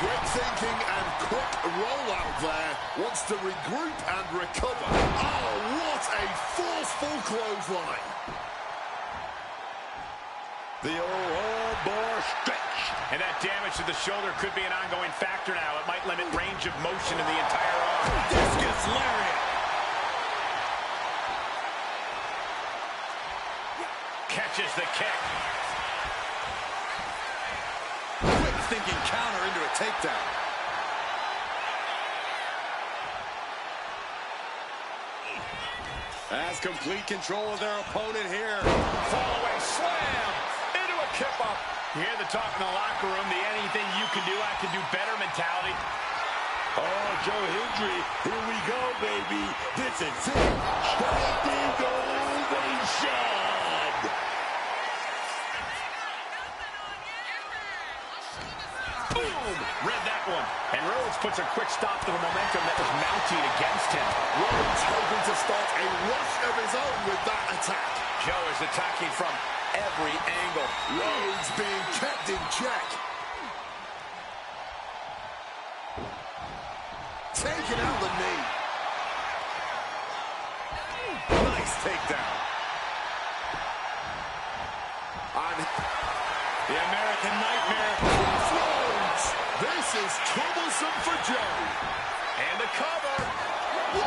Quick thinking and quick rollout there. Wants to regroup and recover. Oh, what a forceful clothesline. The old bar stretch. And that damage to the shoulder could be an ongoing factor now. It might limit range of motion in the entire arm. Discus lariat. Catches the kick. Quick thinking counter into a takedown. Has complete control of their opponent here. Fall away slam. Into a kip up. You hear the talk in the locker room, the anything you can do, I can do better mentality. Oh, Joe Hendry, here we go, baby. This is it. Standing ovation. Boom! Read that one. And Rhodes puts a quick stop to the momentum that was mounting against him. Rhodes hoping to start a rush of his own with that attack. Joe is attacking from every angle. Rhodes being kept in check. Taking out the knee. Nice takedown. And The American Nightmare. Rhodes. This is troublesome for Joe. And the cover. You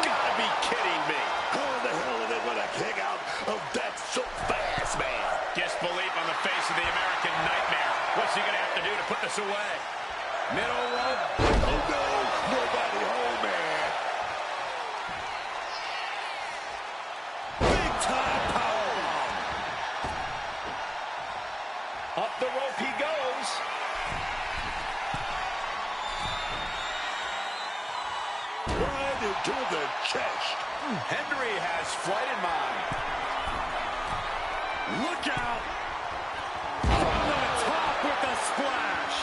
gotta be kidding me. How the hell are they going to kick out of that so fast, man? Disbelief on the face of the American Nightmare. What's he gonna have to do to put this away? Middle rope. Oh, no. Nobody home, man. Big time powerbomb. Up the rope he goes. Right into the chest. Hendry has flight in mind. Look out. From the top with the splash.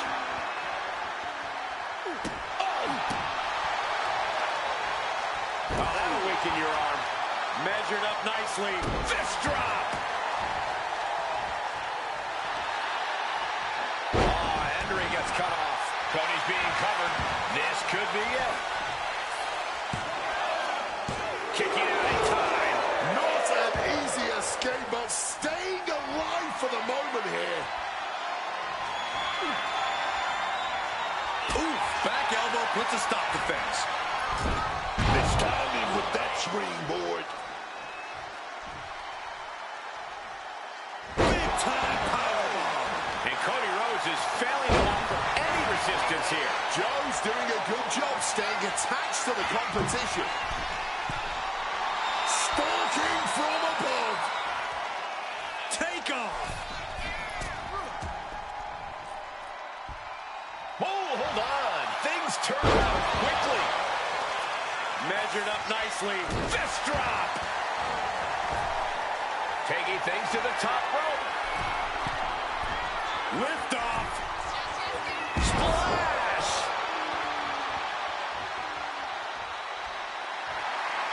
Oh, that'll weaken your arm. Measured up nicely. Fist drop. Oh, Hendry gets cut off. Cody's being covered. This could be it. Kicking out in time. Not an easy escape, but staying alive for the moment here. Ooh, back elbow puts a stop to things. This timing with that springboard. Big time powerbomb. And Cody Rhodes is failing to offer any resistance here. Joe's doing a good job staying attached to the competition. Stalking from above. Take off. Oh, hold on. Things turn around quickly. Measured up nicely. Fist drop. Taking things to the top rope. Lift off. Splash.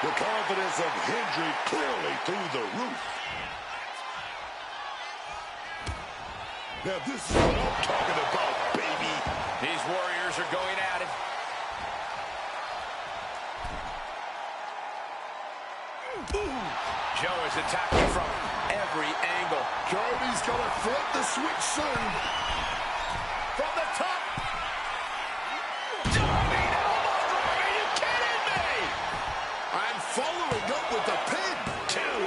The confidence of Hendry clearly through the roof. Now this is what I'm talking about, baby. These Warriors are going at it. Joe is attacking from every angle. Cody's got to flip the switch soon. From the top. Diving elbow drop. Are you kidding me? And following up with the pin. Two.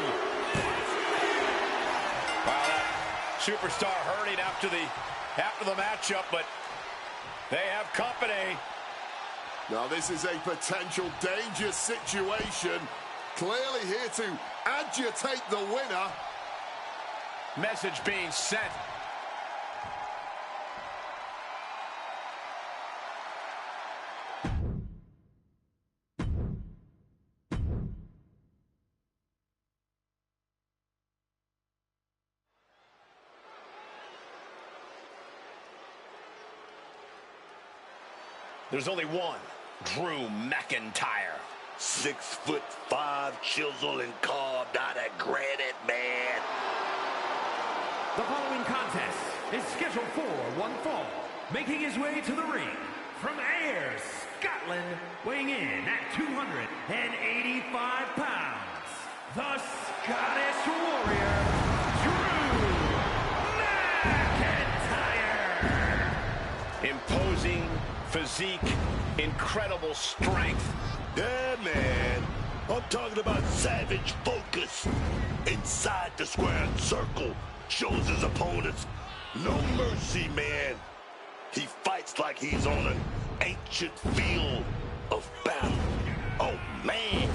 Wow, that superstar hurting after the matchup, but they have company. Now this is a potential dangerous situation. Clearly here to agitate the winner. Message being sent. There's only one, Drew McIntyre. 6'5", chiseled and carved out of granite, man. The following contest is scheduled for one fall. Making his way to the ring from Ayr, Scotland, weighing in at 285 pounds, the Scottish Warrior, Drew McIntyre. Imposing physique, incredible strength. Yeah, man. I'm talking about savage focus. Inside the square circle, shows his opponents no mercy, man. He fights like he's on an ancient field of battle. Oh, man.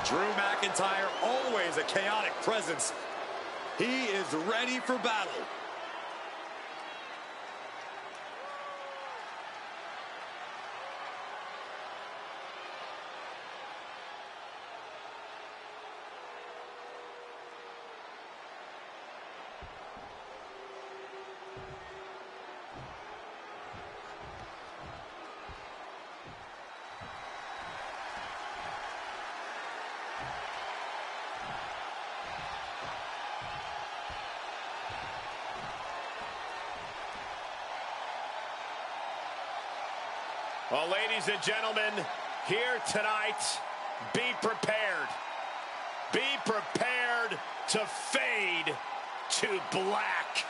Drew McIntyre, always a chaotic presence. He is ready for battle. Well, ladies and gentlemen, here tonight, be prepared. Be prepared to fade to black.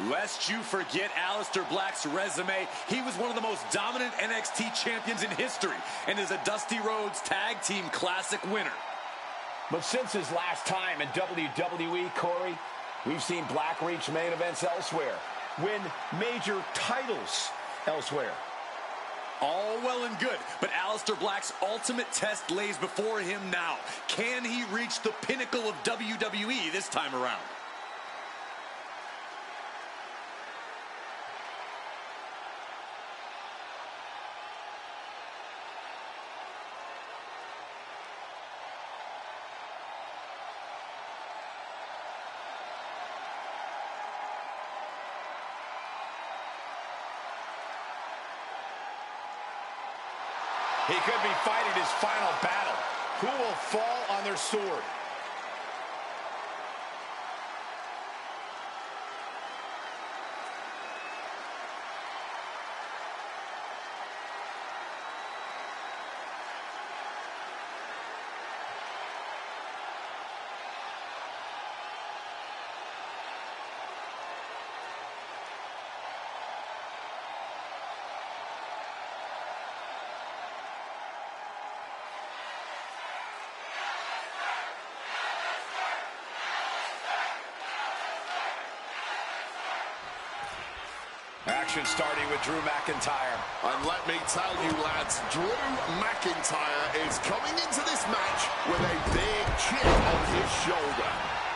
Lest you forget Aleister Black's resume, he was one of the most dominant NXT champions in history and is a Dusty Rhodes Tag Team Classic winner. But since his last time in WWE, Corey, we've seen Black reach main events elsewhere, win major titles elsewhere. All well and good, but Aleister Black's ultimate test lays before him now. Can he reach the pinnacle of WWE this time around? He could be fighting his final battle. Who will fall on their sword? Action starting with Drew McIntyre. And let me tell you, lads, Drew McIntyre is coming into this match with a big chip on his shoulder.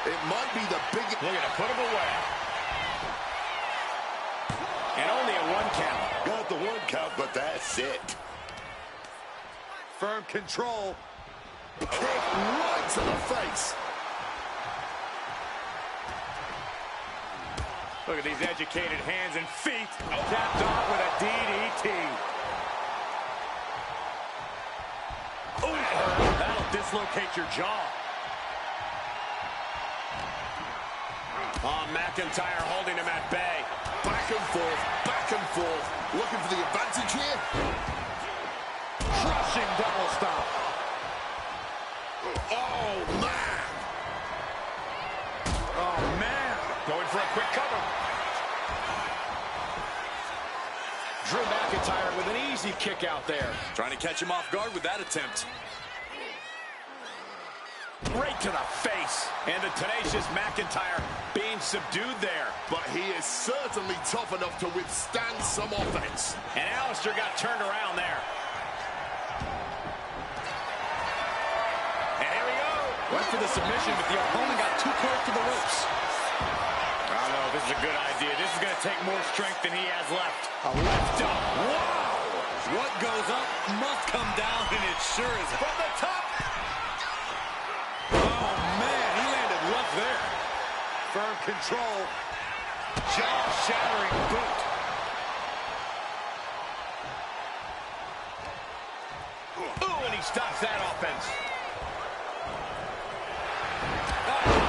It might be the biggest... Looking to put him away. And only a one count. Got the one count, but that's it. Firm control. Kick right to the face. Look at these educated hands and feet. Capped off with a DDT. dislocate your jaw. Oh, McIntyre holding him at bay. Back and forth, looking for the advantage here. Crushing double stomp. Oh, man. Oh, man. Going for a quick cover. Drew McIntyre with an easy kick out there. Trying to catch him off guard with that attempt. Right to the face. And the tenacious McIntyre being subdued there. But he is certainly tough enough to withstand some offense. And Alistair got turned around there. And here we go. Went for the submission, but the opponent got too close to the ropes. I don't know if this is a good idea. This is going to take more strength than he has left. A left up. Wow! What goes up must come down, and it sure is. From the top. Oh, man, he landed rough there. Firm control. Jaw-shattering boot. Ooh, and he stops that offense.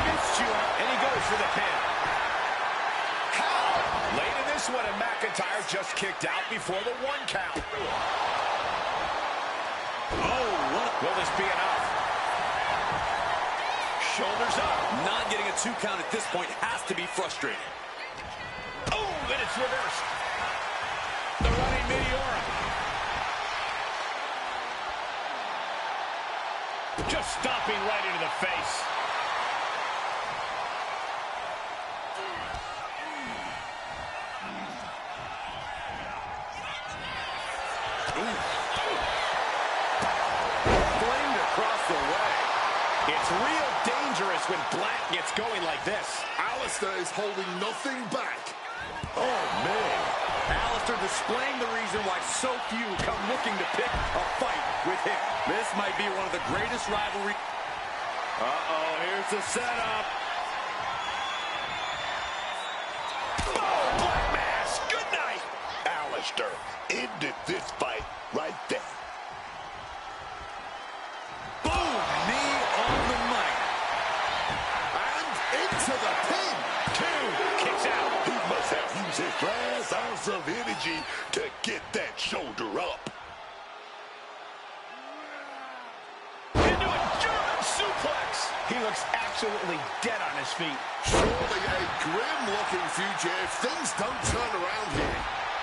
Missed you, and he goes for the pin. How? Late in this one, and McIntyre just kicked out before the 1 count. Oh, what? Will this be enough? Shoulders up. Not getting a 2 count at this point has to be frustrating. Oh, and it's reversed. The running Meteora. Just stomping right into the face. Flamed across the way. It's real dangerous when Black gets going like this. Alistair is holding nothing back. Oh, man. Alistair displaying the reason why so few come looking to pick a fight with him. This might be one of the greatest rivalry. Uh-oh, here's the setup. Oh, Black Mass, good night. Alistair ended this fight right there. Boom! Knee on the mic. And into the pin. 2, kicks out. He must have used his last ounce of energy to get that shoulder up. Into a German suplex. He looks absolutely dead on his feet. Surely a grim-looking future if things don't turn around here.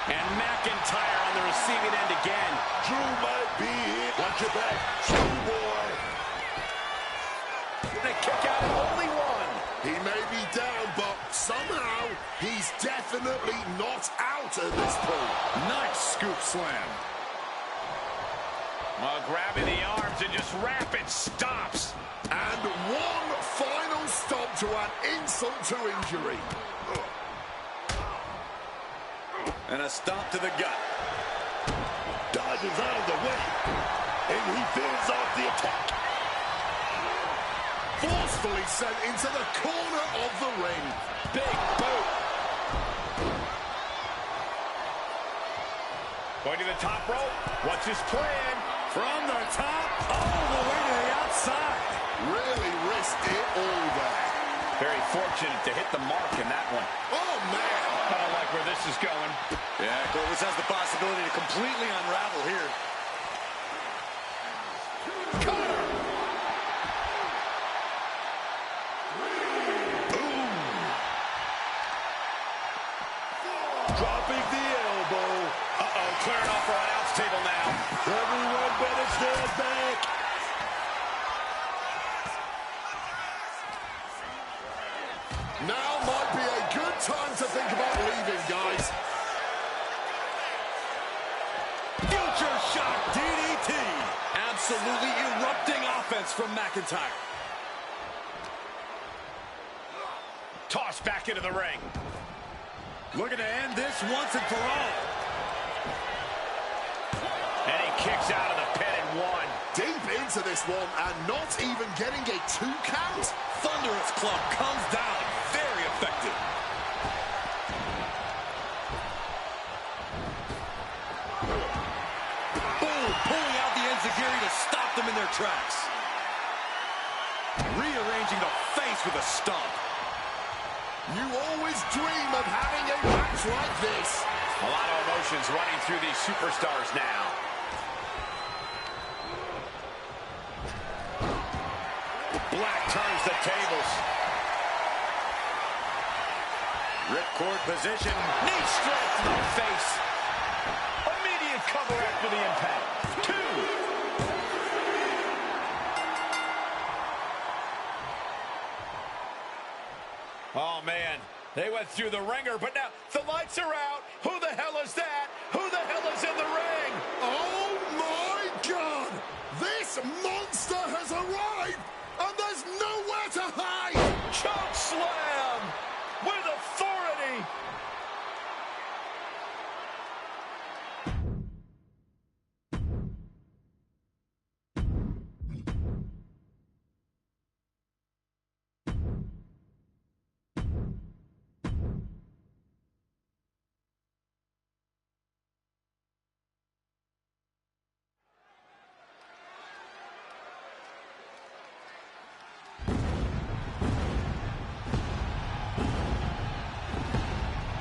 And McIntyre on the receiving end again. Drew might be hit. Watch your back, schoolboy. And a kick out of only 1. He may be down, but somehow he's definitely not out at this point. Nice scoop slam. Well, grabbing the arms and just rapid stops. And one final stop to an insult to injury. And a stomp to the gut. Dodges out of the way. And he fends off the attack. Forcefully sent into the corner of the ring. Big boot. Going to the top rope. What's his plan? From the top, all the way to the outside. Really risked it all there. Very fortunate to hit the mark in that one. Oh, man. I don't like where this is going. Yeah, Cole, this has the possibility to completely unravel here. Cutter. Dropping the elbow. Uh-oh, clearing off our announce table now. Everyone better stand back. Now might be a good time to think about leaving, guys. Future shock DDT. Absolutely erupting offense from McIntyre. Tossed back into the ring. Looking to end this once and for all. And he kicks out of the pin in 1. Deep into this one and not even getting a 2 count. Thunderous club comes down. Very effective. Boom! Pulling out the enziguri to stop them in their tracks. Rearranging the face with a stomp. You always dream of having a match like this. A lot of emotions running through these superstars now. Black turns the tables. Ripcord position. Knee straight to the face. Immediate cover after the impact. 2. Oh, man. They went through the ringer, but now the lights are out. Who the hell is that? Who the hell is in the ring? Oh, my God! This monster has arrived, and there's nowhere to hide! Choke slam with authority.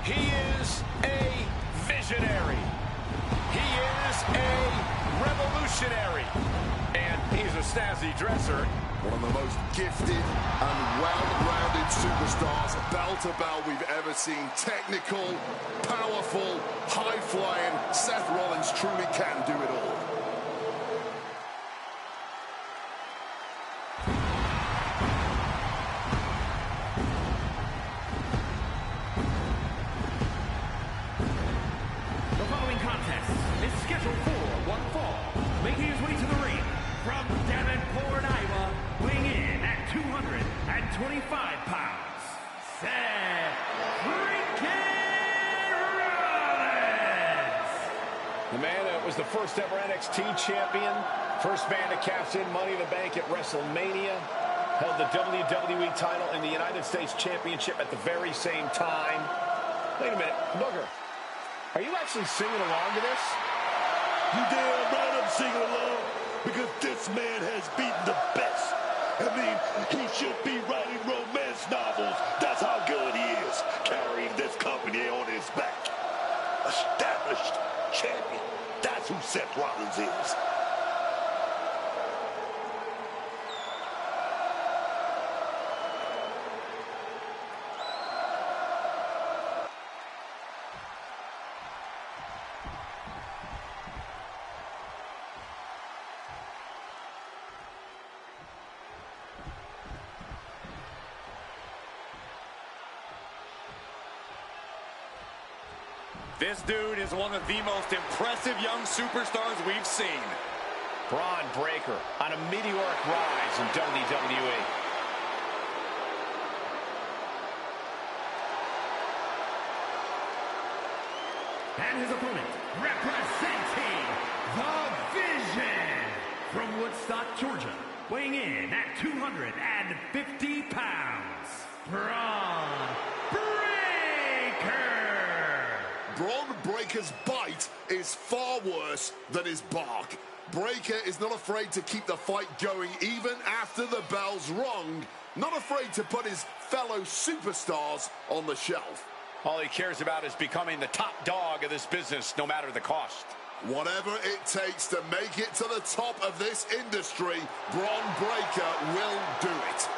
He is a visionary. He is a revolutionary. And he's a snazzy dresser. One of the most gifted and well-rounded superstars, bell to bell, we've ever seen. Technical, powerful, high-flying. Seth Rollins truly can do it all. The following contest is scheduled for one fall. Making his way to the ring from Davenport, Iowa, weighing in at 225 pounds, Seth freaking Rollins! The man that was the first ever NXT champion, first man to cash in Money in the Bank at WrestleMania, held the WWE title and the United States Championship at the very same time. Wait a minute, Booker, are you actually singing along to this? You damn right I'm singing along, because this man has beaten the best. I mean, he should be writing romance novels. That's how good he is, carrying this company on his back. Established champion. That's who Seth Rollins is. This dude is one of the most impressive young superstars we've seen. Braun Breaker on a meteoric rise in WWE. And his opponent, representing the Vision from Woodstock, Georgia, weighing in at 250 pounds, Braun Breaker. Braun Breaker's bite is far worse than his bark. Breaker is not afraid to keep the fight going even after the bell's rung. Not afraid to put his fellow superstars on the shelf. All he cares about is becoming the top dog of this business, no matter the cost. Whatever it takes to make it to the top of this industry, Braun Breaker will do it.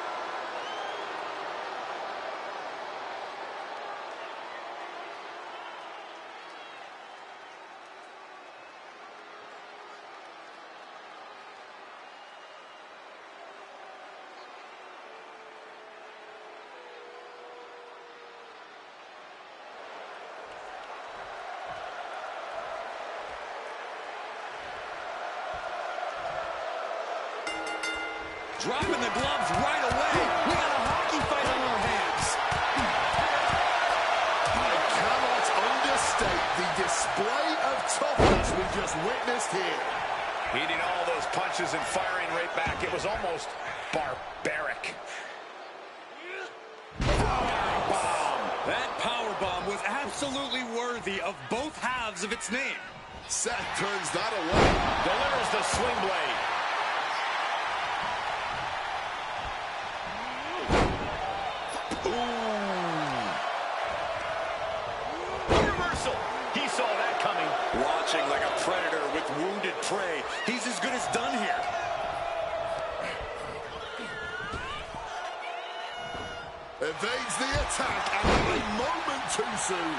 Dropping the gloves right away. We got a hockey fight on our hands. I cannot understate the display of toughness we just witnessed here. Eating all those punches and firing right back. It was almost barbaric. Powerbomb. That powerbomb was absolutely worthy of both halves of its name. Seth turns that away. Delivers the swing blade. Evades the attack and a moment too soon.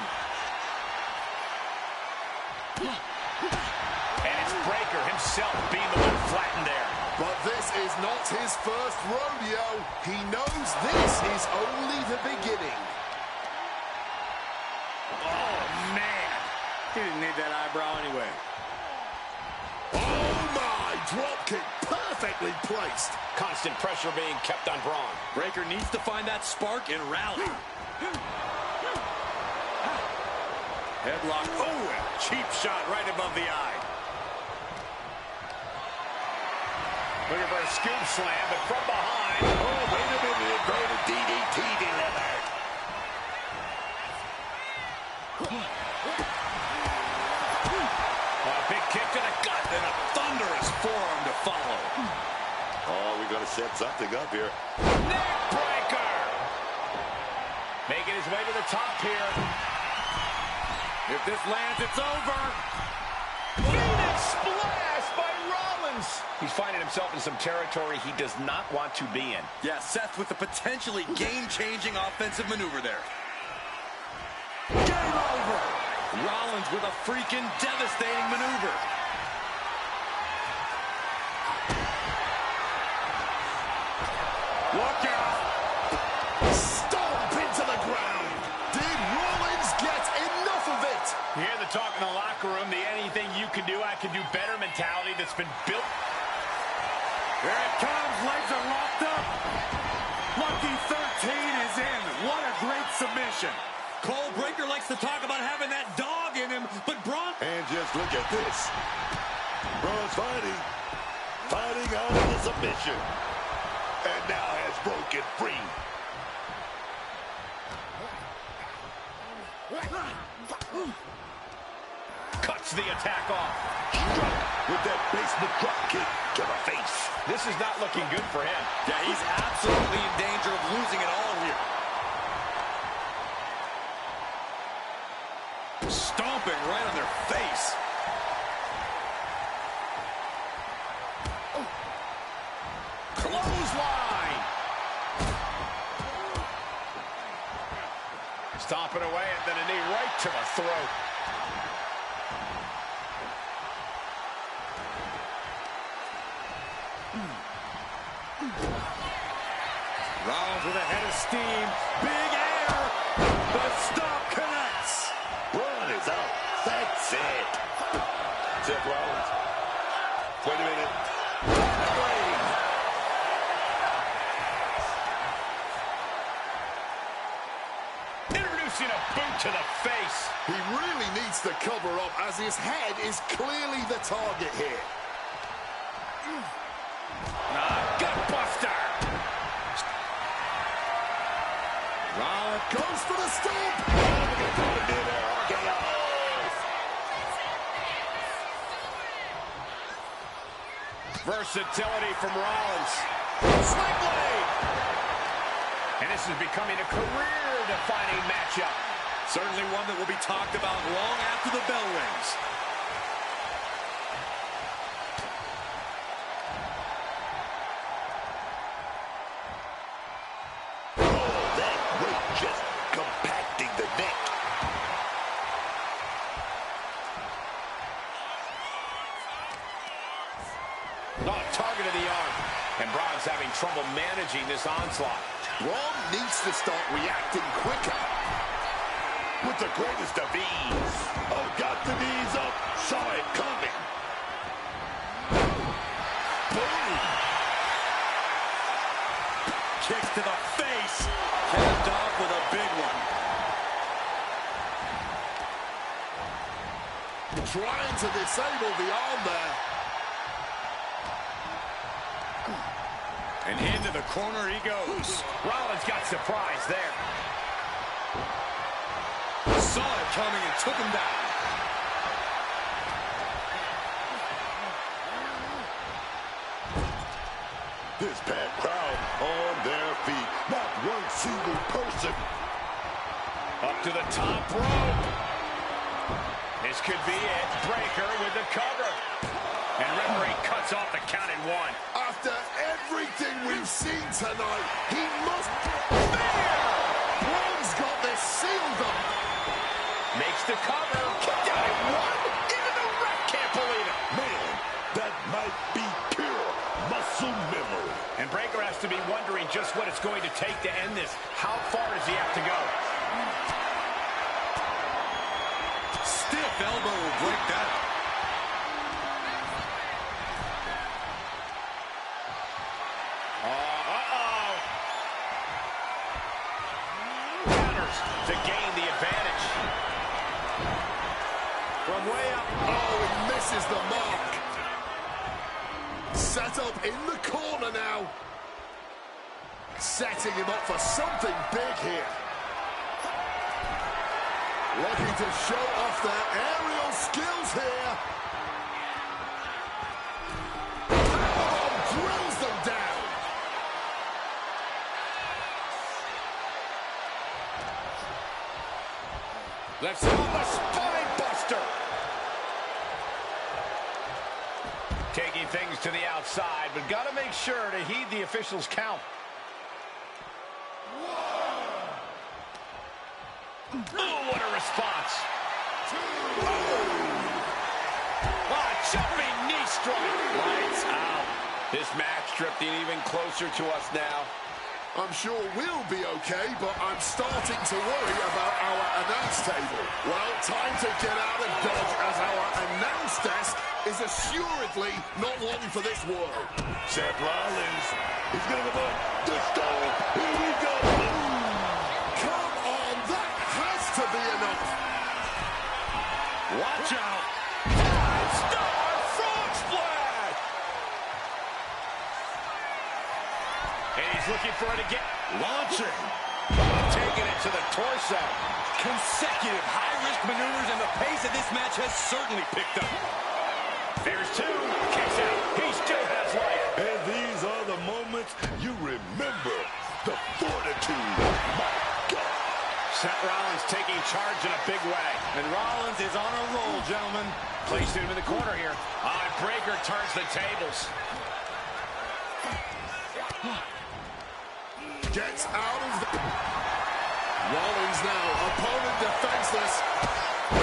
And it's Breaker himself being the one flattened there. But this is not his first rodeo. He knows this is only the beginning. Oh, man. He didn't need that eyebrow anyway. Oh, my. Drop kick perfectly placed. Constant pressure being kept on Braun. Breaker needs to find that spark and rally. Headlock. Oh, cheap shot right above the eye. Looking for a scoop slam, but from behind. Oh, wait a minute. Going to DDT delivered. A big kick to the gut and a thunderous forearm to follow. Oh, we're going to set something up here. Neck breaker. Making his way to the top here. If this lands, it's over. Phoenix splash by Rollins. He's finding himself in some territory he does not want to be in. Yeah, Seth with a potentially game-changing offensive maneuver there. Game over. Rollins with a freaking devastating maneuver. Look out. Stomp into the ground. Did Rollins get enough of it? You hear the talk in the locker room, the anything you can do, I can do better mentality that's been built. Here it comes. Legs are locked up. Lucky 13 is in. What a great submission. Cole, Breaker likes to talk about having that dog in him, but Braun... And just look at this. Braun's fighting out of the submission. And now has broken free. Cuts the attack off. Struck with that basement drop kick to the face. This is not looking good for him. Yeah, he's absolutely in danger of losing it all here. Stomping right on their face. Clothesline. Stomping away and then a knee right to the throat. Rollins with a head of steam. Big air. The stomp connects. Braun is out. That's it. Seth Rollins. Wait a minute. Introducing a boot to the face. He really needs to cover up as his head is clearly the target here. Gutbuster. Rollins goes for the stomp. Versatility from Rollins. Sling blade. And this is becoming a career-defining matchup. Certainly one that will be talked about long after the bell rings. Just compacting the neck. Target of the arm. And Braun's having trouble managing this onslaught. Braun needs to start reacting quicker. With the greatest of ease. Oh, got the knees up. Saw it coming. Boom. Kicks to the face. Capped off with a big one. Trying to disable the arm there. And into the corner he goes. Rollins got surprised there. Saw it coming and took him down. This packed crowd on their feet. Not one single person. Up to the top rope. This could be it. Breaker with the cover. And referee cuts off the count in one. After everything we've seen tonight, he must... Braun's got this sealed up. Makes the cover. Kicked out at one. Even the ref can't believe it. Man, that might be pure muscle memory. And Breakker has to be wondering just what it's going to take to end this. How far does he have to go? Stiff elbow will break that. Counters to gain the advantage. From way up. Oh, he misses the mark. Set up in the corner now. Setting him up for something big here. Looking to show off their aerial skills here. Oh, drills them down. Lifts on the spine buster. Taking things to the outside, but got to make sure to heed the officials' count. Oh, what a response. Jumping knee strike. Lights out. This match drifting even closer to us now. I'm sure we'll be okay, but I'm starting to worry about our announce table. Well, time to get out of Dodge, as our announce desk is assuredly not long for this world. Seth Rollins, he's gonna go the stone. Here we go. Come on, that has to be enough. Watch out. Five-star frog splash. And he's looking for it again. Launching. Taking it to the torso. Consecutive high-risk maneuvers, and the pace of this match has certainly picked up. There's two. Kicks out. He still has life. And these are the moments you remember. The fortitude. My God. Seth Rollins taking charge in a big way. And Rollins is on a roll, gentlemen. Placed him in the corner here. Breakker turns the tables. Gets out of the... Rollins now, opponent defenseless.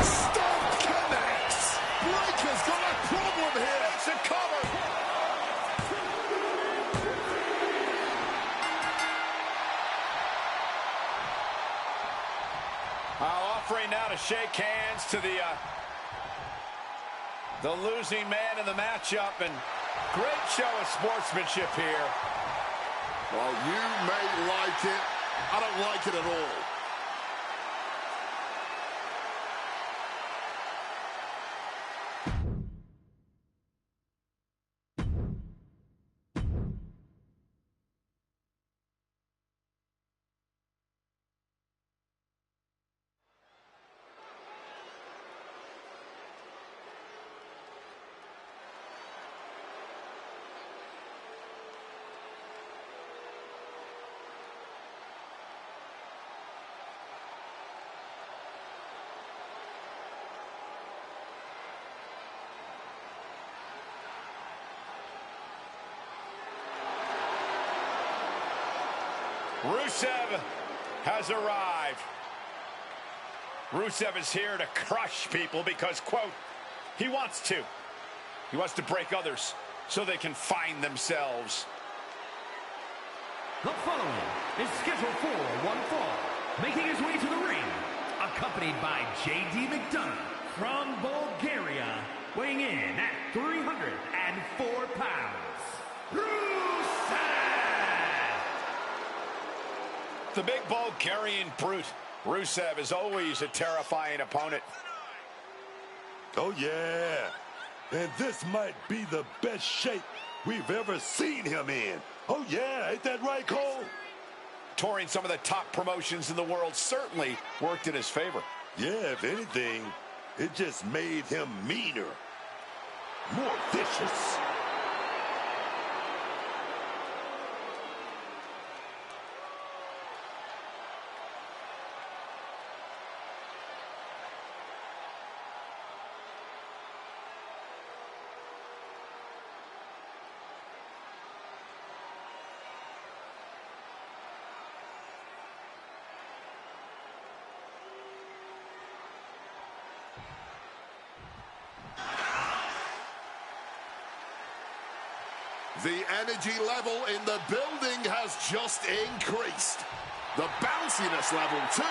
Stomp connects. Breakker's got a problem here. It's a cover. Offering now to shake hands to the losing man in the matchup, and great show of sportsmanship here. Well, you may like it. I don't like it at all. Rusev has arrived. Rusev is here to crush people because, quote, he wants to. He wants to break others so they can find themselves. The following is scheduled for one fall, making his way to the ring, accompanied by J.D. McDonough from Bulgaria, weighing in at 304 pounds, Rusev! The big Bulgarian brute. Rusev is always a terrifying opponent. Oh, yeah. And this might be the best shape we've ever seen him in. Oh, yeah. Ain't that right, Cole? Touring some of the top promotions in the world certainly worked in his favor. Yeah, if anything, it just made him meaner. More vicious. The energy level in the building has just increased. The bounciness level too.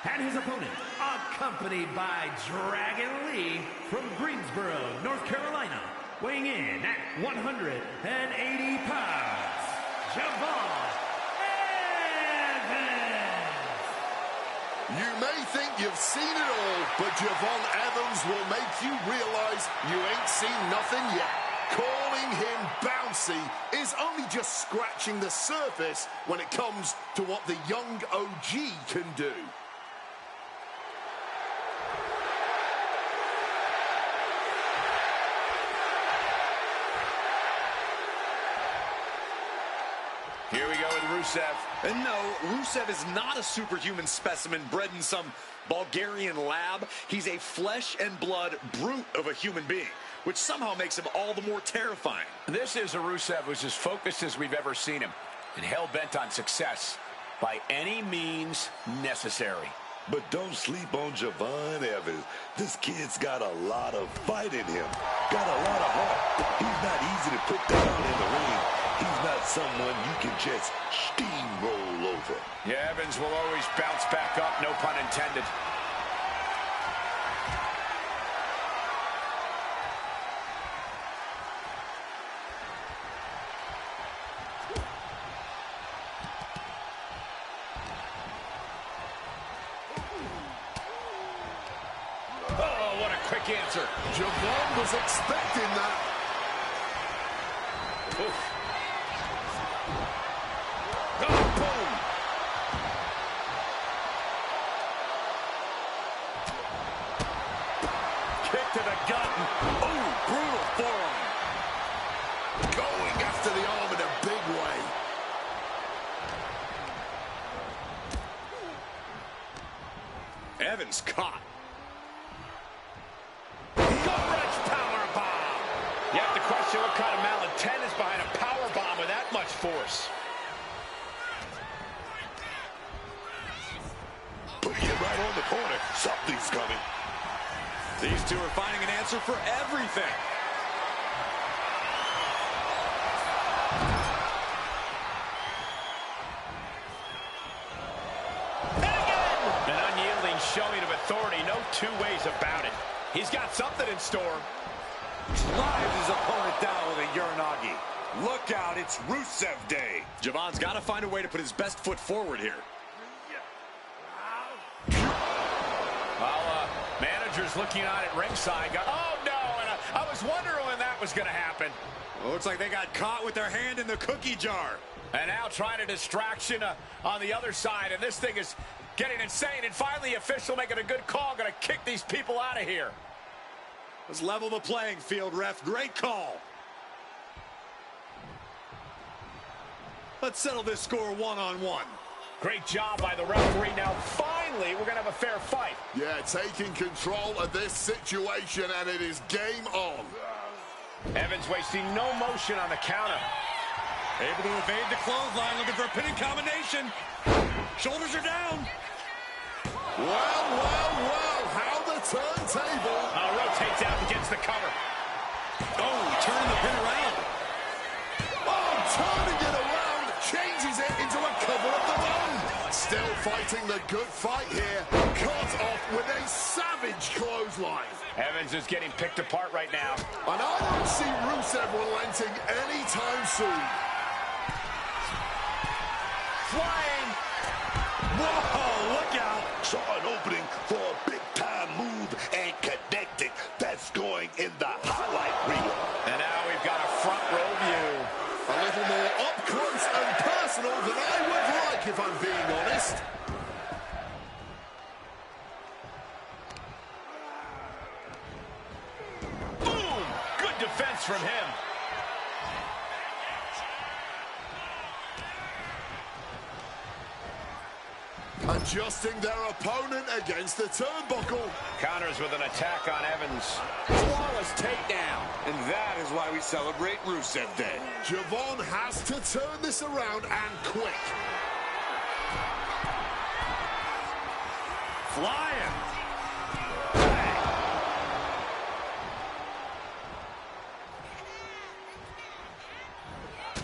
And his opponent, accompanied by Dragon Lee from Greensboro, North Carolina, weighing in at 180 pounds, Javon Evans. You may think you've seen it all, but Javon Evans will make you realize you ain't seen nothing yet. Calling him bouncy is only just scratching the surface when it comes to what the young OG can do. Here we go with Rusev. And no, Rusev is not a superhuman specimen bred in some Bulgarian lab. He's a flesh and blood brute of a human being, which somehow makes him all the more terrifying. This is a Rusev who's as focused as we've ever seen him, and hell-bent on success by any means necessary. But don't sleep on Javon Evans. This kid's got a lot of fight in him, got a lot of heart. He's not easy to put down in the ring. He's not someone you can just steamroll over. Yeah, Evans will always bounce back up, no pun intended. Oh, what a quick answer. Javon was expecting that. Oof. Kick to the gut. Oh, brutal forearm. Going after the arm in a big way. Evans caught. Gut-wrench powerbomb. You have to question what kind of malintent is behind a powerbomb with that much force. Putting it right on the corner. Something's coming. These two are finding an answer for everything. An unyielding showing of authority, no two ways about it. He's got something in store. Drives his opponent down with a Uranagi. Look out, it's Rusev Day. Javon's got to find a way to put his best foot forward here. Well, manager's looking on at ringside. Oh, no, and I was wondering when that was going to happen. Well, looks like they got caught with their hand in the cookie jar. And now trying a distraction on the other side, and this thing is getting insane. And finally, the official making a good call, going to kick these people out of here. Let's level the playing field, ref. Great call. Let's settle this score one-on-one. Great job by the referee. Now, finally, we're going to have a fair fight. Yeah, taking control of this situation, and it is game on. Evans wasting no motion on the counter. Able to evade the clothesline, looking for a pinning combination. Shoulders are down. Well, how the turntable. Rotates out and gets the cover. Oh, turning the pin around. Oh, turning it around, changes it into a cover of the bone. Still fighting the good fight here. Cut off with a savage clothesline. Evans is getting picked apart right now. And I don't see Rusev relenting anytime soon. Flying. Whoa, look out. Saw an opening for a big-time move and connected. That's going in the highlight reel. And now we've got a front row view. A little more up close and personal than I would like, if I'm being honest. Boom! Good defense from him. And adjusting their opponent against the turnbuckle. Counters with an attack on Evans. Flawless takedown. And that is why we celebrate Rusev Day. Javon has to turn this around and quick. Flying.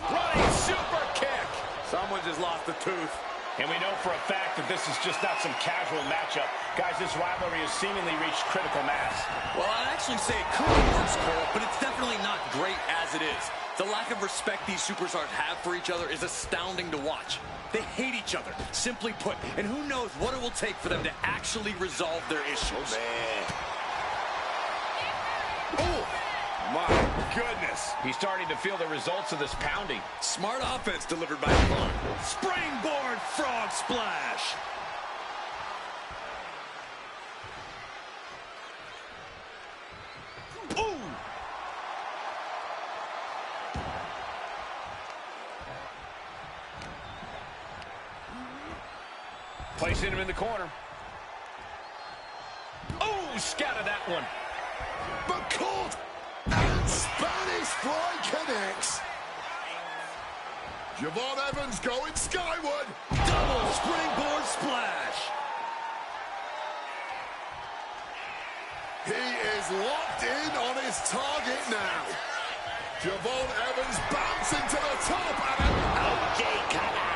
Running super kick. Someone just lost a tooth. And we know for a fact that this is just not some casual matchup. Guys, this rivalry has seemingly reached critical mass. Well, I'd actually say it could be worse, Cole, but it's definitely not great as it is. The lack of respect these superstars have for each other is astounding to watch. They hate each other, simply put, and who knows what it will take for them to actually resolve their issues. Oh, man. Oh, my goodness. He's starting to feel the results of this pounding. Smart offense delivered by Fun. Springboard frog splash. Ooh. Placing him in the corner. Oh, scattered that one. But caught, and Spanish fly connects. Javon Evans going skyward. Double springboard splash. He is locked in on his target now. Javon Evans bouncing to the top and an OJ cutter.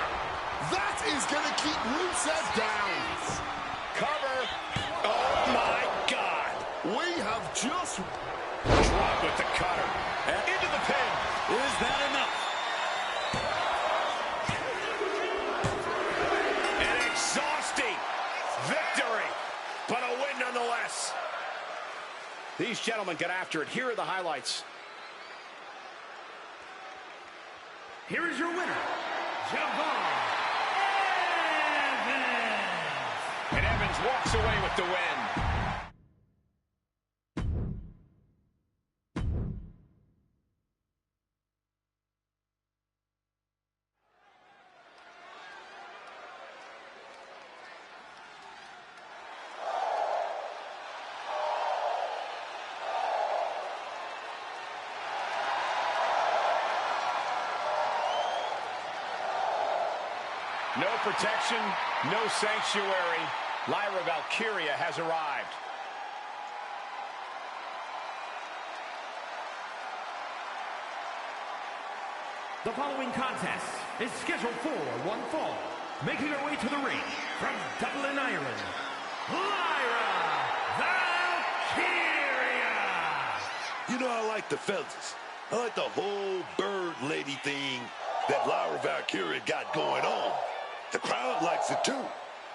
That is going to keep Rusev down. Cover. Oh, my God. We have just Drop with the cutter. And into the pin. Is that enough? An exhausting victory, but a win nonetheless. These gentlemen get after it. Here are the highlights. Here is your winner, Javon Evans. And Evans walks away with the win. No protection, no sanctuary. Lyra Valkyria has arrived. The following contest is scheduled for one fall. Making her way to the ring from Dublin, Ireland, Lyra Valkyria. You know, I like the fellas. I like the whole bird lady thing that Lyra Valkyria got going on. The crowd likes it too.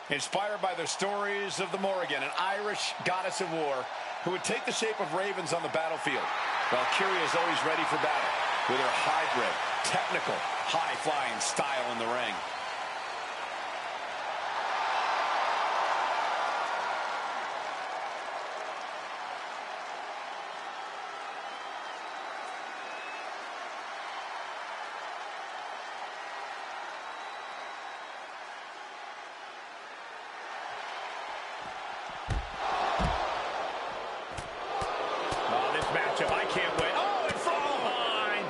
Inspired by the stories of the Morrigan, an Irish goddess of war who would take the shape of ravens on the battlefield. Valkyria is always ready for battle with her hybrid, technical, high-flying style in the ring. Matchup, I can't wait. Oh, and from behind.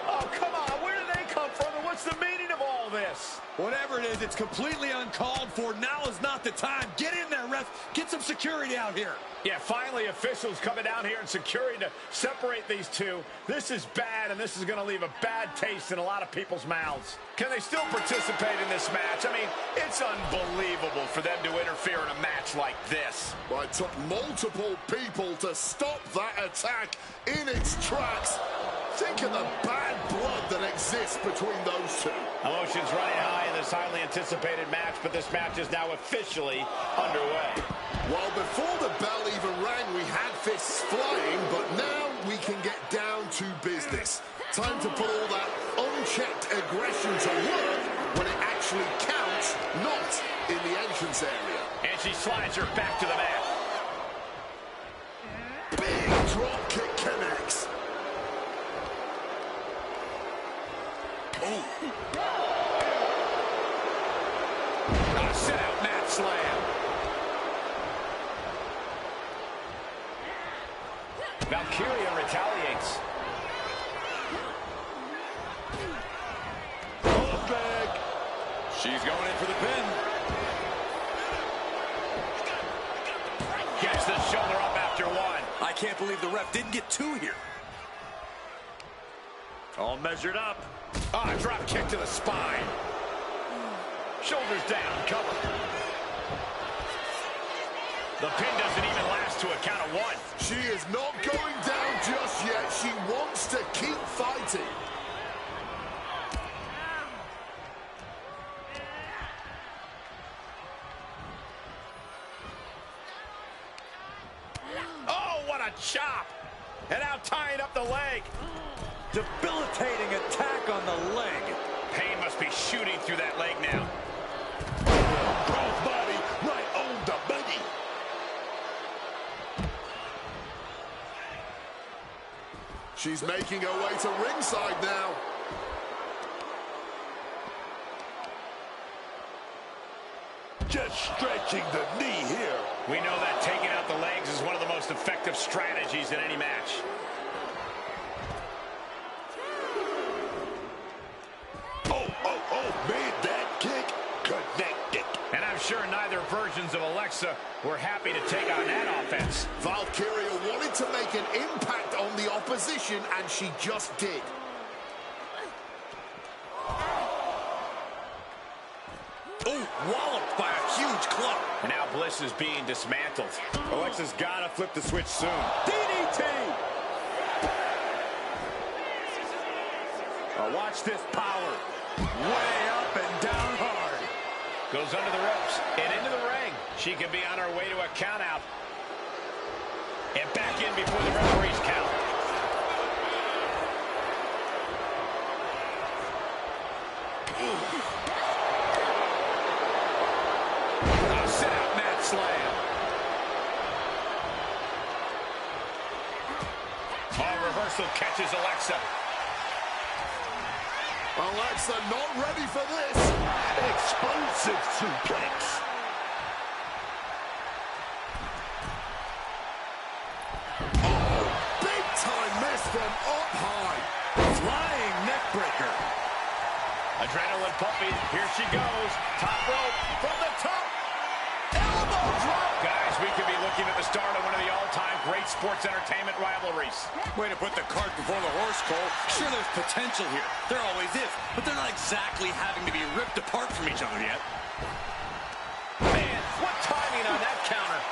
Oh, come on. Where did they come from? And what's the meaning of all this? Whatever it is, it's completely uncalled for. Now is not the time. Get in there, ref. Get some security out here. Yeah, finally officials coming down here and security to separate these two. This is bad, and this is going to leave a bad taste in a lot of people's mouths. Can they still participate in this match? I mean, it's unbelievable for them to interfere in a match like this. Well, it took multiple people to stop that attack in its tracks. Think of the bad blood that exists between those two. Emotions running high in this highly anticipated match, but this match is now officially underway. Well, before the bell even rang, we had fists flying, but now we can get down to business. Time to put all that unchecked aggression to work when it actually counts, not in the entrance area. And she slides her back to the mat. Big drop kick connects. Sit out mat slam. Valkyria retaliates. Oh, bag. She's going in for the pin. Gets the shoulder up after one. I can't believe the ref didn't get two here. All measured up. Ah, drop kick to the spine. Shoulders down, cover. The pin doesn't even last to a count of one. She is not going down just yet. She wants to keep fighting. Oh, what a chop. And now tying up the leg. Debilitating attack on the leg. Pain must be shooting through that leg now. Cross body right on the boogie. She's making her way to ringside now. Just stretching the knee here. We know that taking out the legs is one of the most effective strategies in any match. Oh, made that kick connected. And I'm sure neither versions of Alexa were happy to take on that offense. Valkyria wanted to make an impact on the opposition, and she just did. Oh, walloped by a huge club. And now Bliss is being dismantled. Alexa's got to flip the switch soon. DDT! Watch this power. Way up and down hard. Goes under the ropes and into the ring. She could be on her way to a count out. And back in before the referee's count. A sit-out mat slam. Oh, reversal catches Alexa. Alexa not ready for this. Explosive suplex. Oh, big time miss from up high. Flying neck breaker. Adrenaline pumping. Here she goes. Top rope from the top. Elbow drop. Guys, we could be looking at the start of one of the all-time great sports entertainment rivalries. Way to put the cart before the horse, Cole. Sure, there's potential here. There always is. But they're not exactly having to be ripped apart from each other yet. Man, what timing on that counter.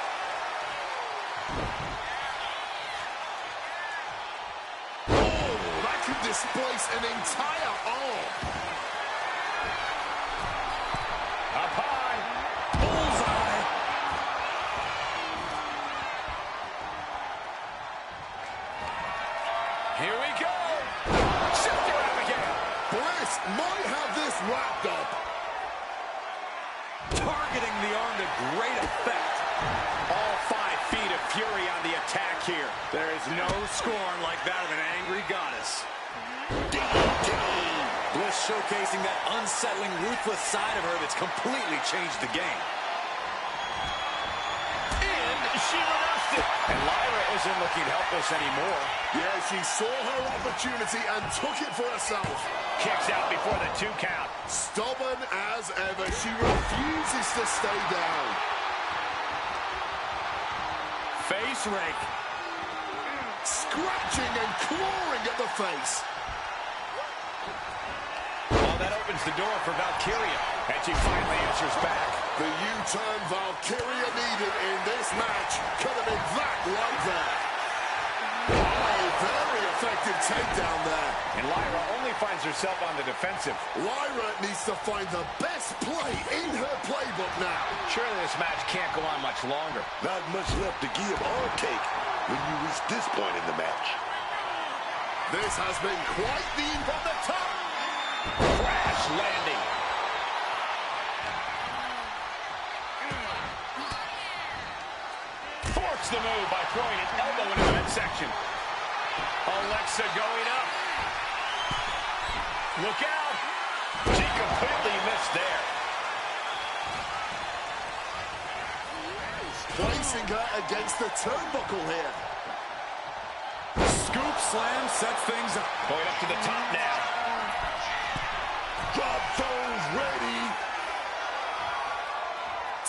Oh, that could displace an entire arm. Up high. Bullseye. Here we go. Shifter Abigail. Bliss might have this wrapped up. Targeting the arm to great effect. All 5 feet of fury on the attack here. There is no scorn like that of an angry goddess. Bliss showcasing that unsettling, ruthless side of her that's completely changed the game. And she reversed it. And Lyra isn't looking helpless anymore. Yeah, she saw her opportunity and took it for herself. Kicks out before the 2 count. Stubborn as ever, she refuses to stay down. Face rake. Scratching and clawing at the face. Well, that opens the door for Valkyria. And she finally answers back. The U-turn Valkyria needed in this match could have been that right there. Oh, very effective takedown there. And Lyra only finds herself on the defensive. Lyra needs to find the best play in her playbook now. Surely this match can't go on much longer. Not much left to give or take when you reach this point in the match. This has been quite the... From the top. Crash landing. Forks the move by throwing an elbow into the midsection. Alexa going up. Look out. She completely missed there. Placing her against the turnbuckle here. slam sets things up. Going up to the top now. Drop those ready.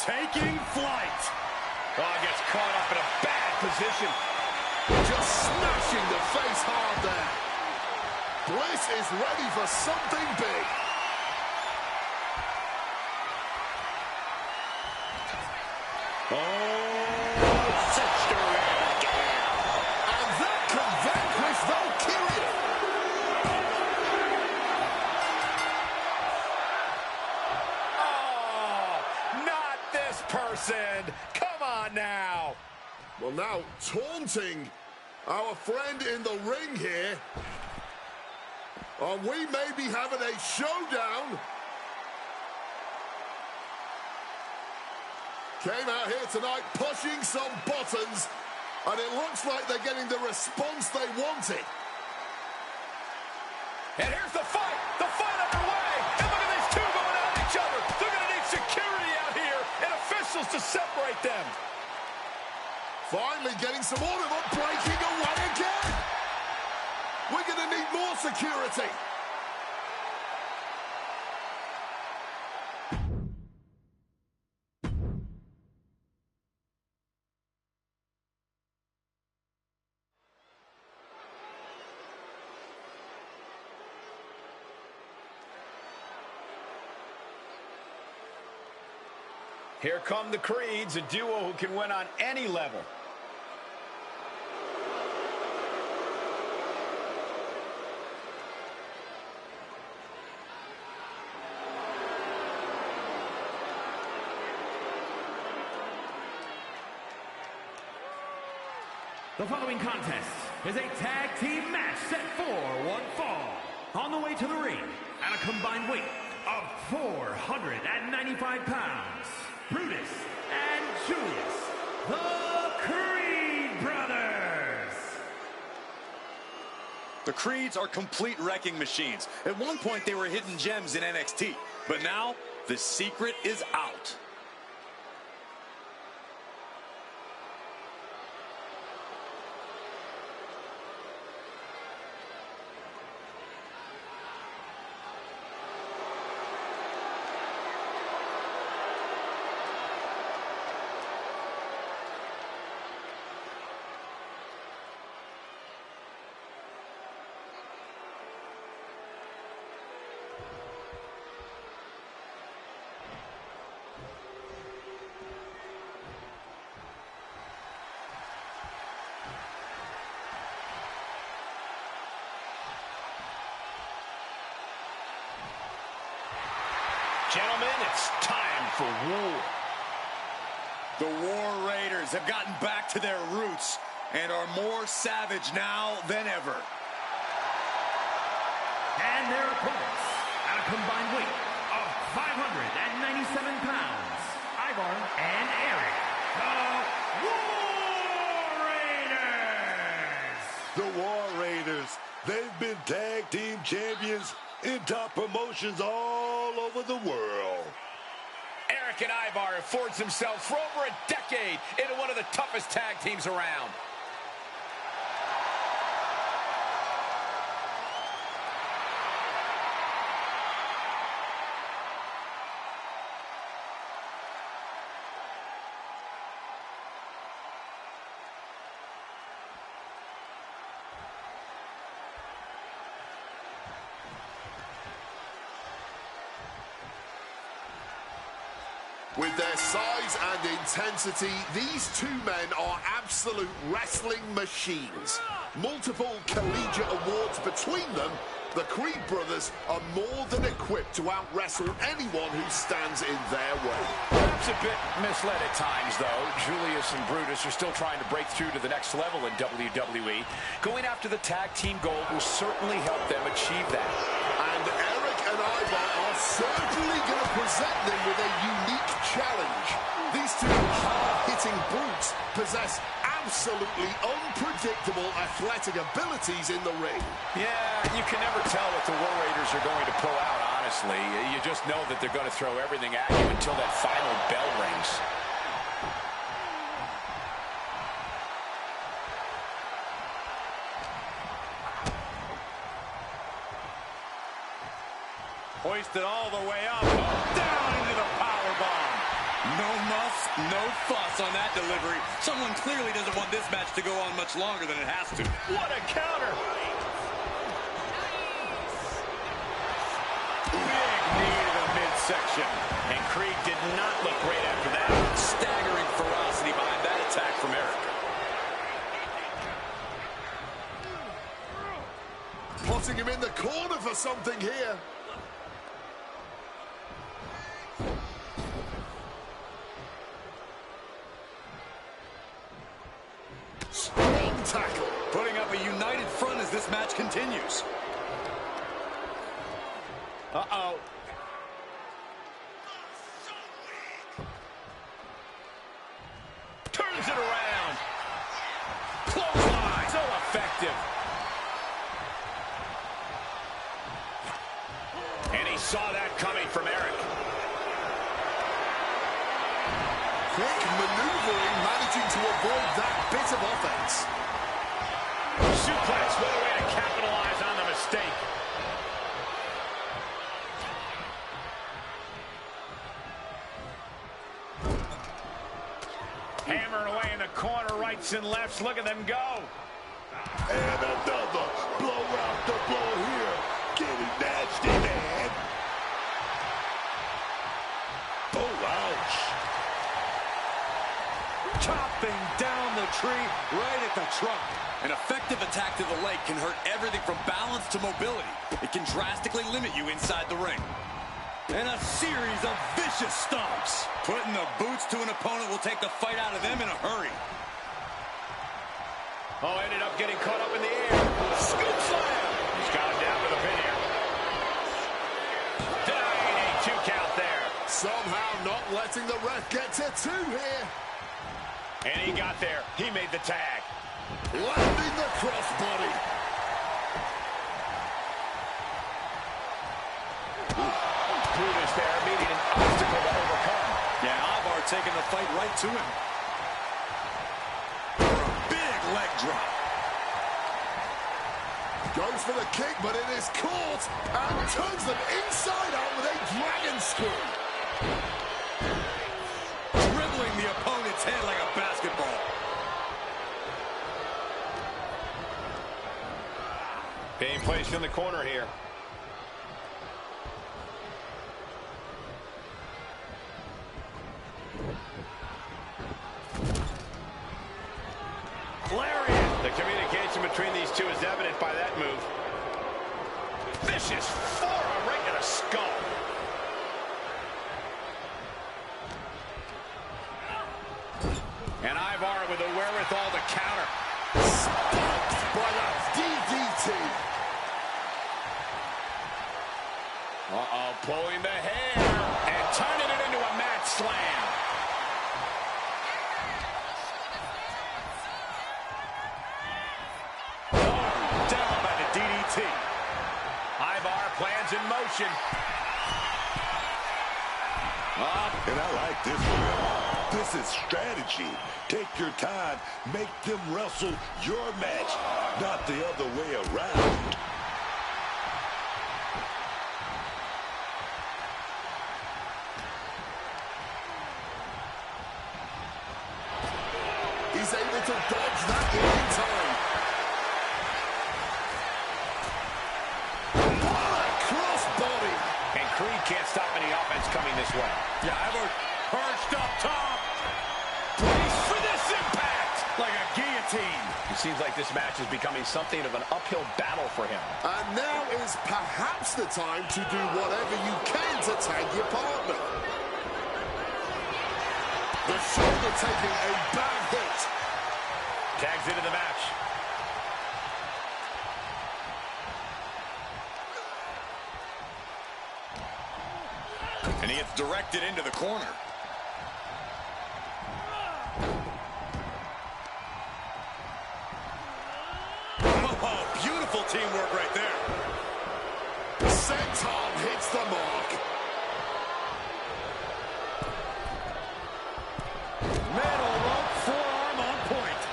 Taking flight. Oh, gets caught up in a bad position. Just smashing the face hard there. Bliss is ready for something big. And that can vanquish Valkyria. Oh, not this person. Come on now. Well, now taunting our friend in the ring here. And we may be having a showdown. Came out here tonight pushing some buttons, and it looks like they're getting the response they wanted. And here's the fight underway. And look at these two going at each other. They're going to need security out here and officials to separate them. Finally getting some order, but breaking away again. We're going to need more security. Here come the Creeds, a duo who can win on any level. The following contest is a tag team match set for one fall. On the way to the ring, at a combined weight of 495 pounds, Brutus and Julius, the Creed Brothers. The Creeds are complete wrecking machines. At one point, they were hidden gems in NXT, but now the secret is out. Gentlemen, it's time for war. The War Raiders have gotten back to their roots and are more savage now than ever. And their opponents, at a combined weight of 597 pounds, Ivar and Eric, the War Raiders. The War Raiders, they've been tag team champions in top promotions all over the world. Eric and Ivar have forged themselves for over a decade into one of the toughest tag teams around. With their size and intensity, these two men are absolute wrestling machines. Multiple collegiate awards between them, the Creed brothers are more than equipped to out-wrestle anyone who stands in their way. Perhaps a bit misled at times, though. Julius and Brutus are still trying to break through to the next level in WWE. Going after the tag team gold will certainly help them achieve that. And Eric and Ivar are certainly going to present them with a unique challenge. These two hard-hitting brutes possess absolutely unpredictable athletic abilities in the ring. Yeah, you can never tell what the War Raiders are going to pull out, honestly. You just know that they're going to throw everything at you until that final bell rings. Hoisted all the way up. Down into the powerbomb. No muss, no fuss on that delivery. Someone clearly doesn't want this match to go on much longer than it has to. What a counter! Big knee to the midsection. And Creed did not look great after that. Staggering ferocity behind that attack from Eric. Putting him in the corner for something here. Strong tackle. Putting up a united front as this match continues. Uh-oh. Turns it around. Clothesline. So effective. And he saw that coming from Eric. Quick maneuvering, managing to avoid that bit of offense. Suplex, what a way to capitalize on the mistake. Hammering away in the corner, rights and lefts. Look at them go. And another blow after blow here. Getting nasty, man. Oh, ouch. Chopping down the tree right at the trunk. An effective attack to the leg can hurt everything from balance to mobility. It can drastically limit you inside the ring. And a series of vicious stomps. Putting the boots to an opponent will take the fight out of them in a hurry. Oh, ended up getting caught up in the air. Scoop slam. He's got him down with a pin here. Denying a 2 count there. Somehow not letting the ref get to 2 here. And he got there. He made the tag. Landing the crossbody. Brutus there, meeting an obstacle to overcome. Yeah, Ivar taking the fight right to him. For a big leg drop. Goes for the kick, but it is caught and turns them inside out with a dragon screw. Dribbling the opponent's head like a basketball. Being placed in the corner here. Lariat. The communication between these two is evident by that move. Vicious forearm right to the skull. And Ivar with the wherewithal to counter. Spiked by that DDT. Uh-oh, pulling the hair and turning it into a mat slam. Oh, down by the DDT. Ivar plans in motion. And I like this one. This is strategy. Take your time. Make them wrestle your match, not the other way around. He's able to dodge that in time. What a crossbody. And Creed can't stop any offense coming this way. Yeah, Ivar perched up top. Brace for this impact. Like a guillotine. It seems like this match is becoming something of an uphill battle for him. And now is perhaps the time to do whatever you can to tag your partner. The shoulder taking a bad hit. Tags into the match. And he gets directed into the corner. Oh, beautiful teamwork right there. Senton hits the mark. Metal rope forearm on point.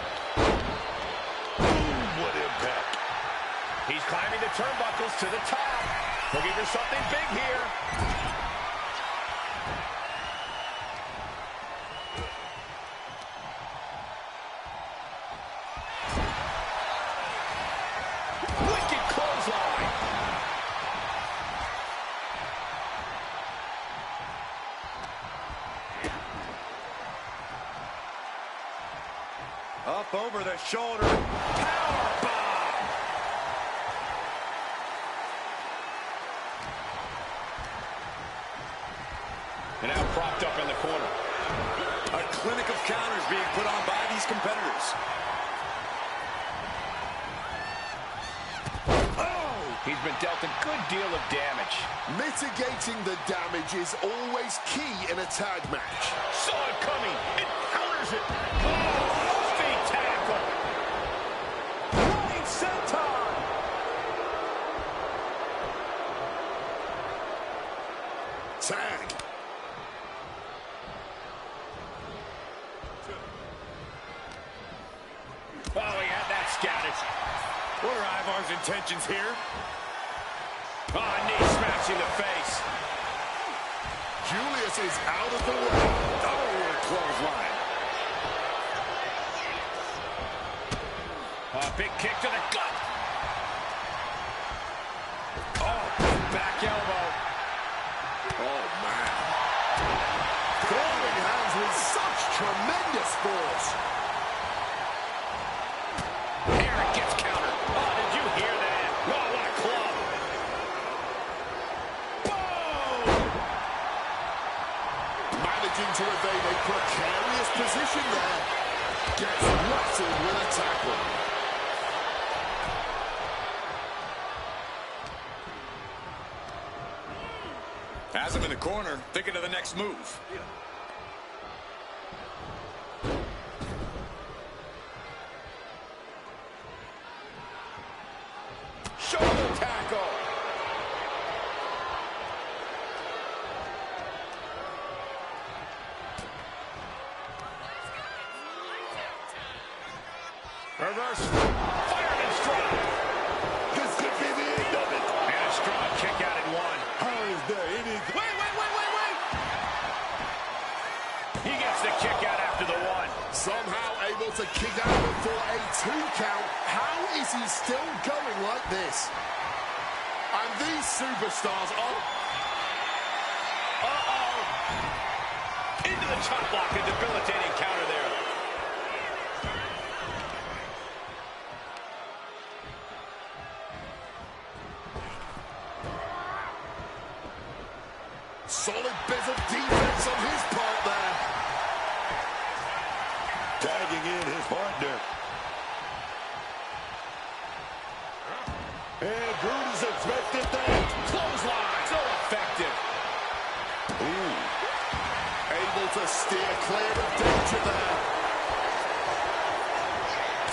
Boom, what impact. He's climbing the turnbuckles to the top. Looking for something big here. Wicked clothesline. Up over the shoulder. Power bomb. And now propped up in the corner. A clinic of counters being put on by these competitors. Oh! He's been dealt a good deal of damage. Mitigating the damage is always key in a tag match. Saw it coming. It counters it. Oh! Feet tackle. Running senton. Tag. Oh, he had that scouted. What are Ivar's intentions here? Oh, knee smacks in the face. Julius is out of the way. Oh, clothesline. Big kick to the gut. Oh, back elbow. Oh, man. Throwing hands with such tremendous force. Eric gets countered. Oh, did you hear that? Oh, what a club. Boom! Managing to evade a precarious position there. Gets rattled with a tackle. Has him in the corner, thinking of the next move. Shoulder tackle. Reverse. Fireman strike. This could be the end of it. And a strong kick out at one. How is there any... Wait. He gets the kick out after the one. Somehow able to kick out for a 2 count. How is he still going like this? And these superstars are... Uh-oh. Into the chop block, a debilitating counter there. Solid bit of defense on his part there. Tagging in his partner. And Brutus expected that. Clothesline. So effective. Ooh. Able to steer clear of danger there.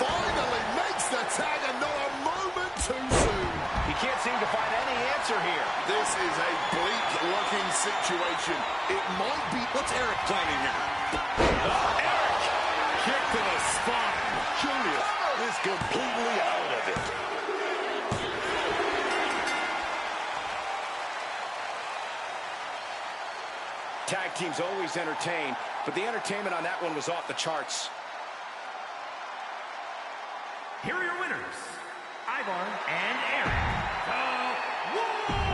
Finally makes the tag and not a moment too soon. He can't seem to find any answer here. This is a bleak-looking situation. It might be... What's Eric planning here? Eric! Kick to the spine. Julius is completely out of it. Tag teams always entertain, but the entertainment on that one was off the charts. Here are your winners, Ivar and Eric. Warren!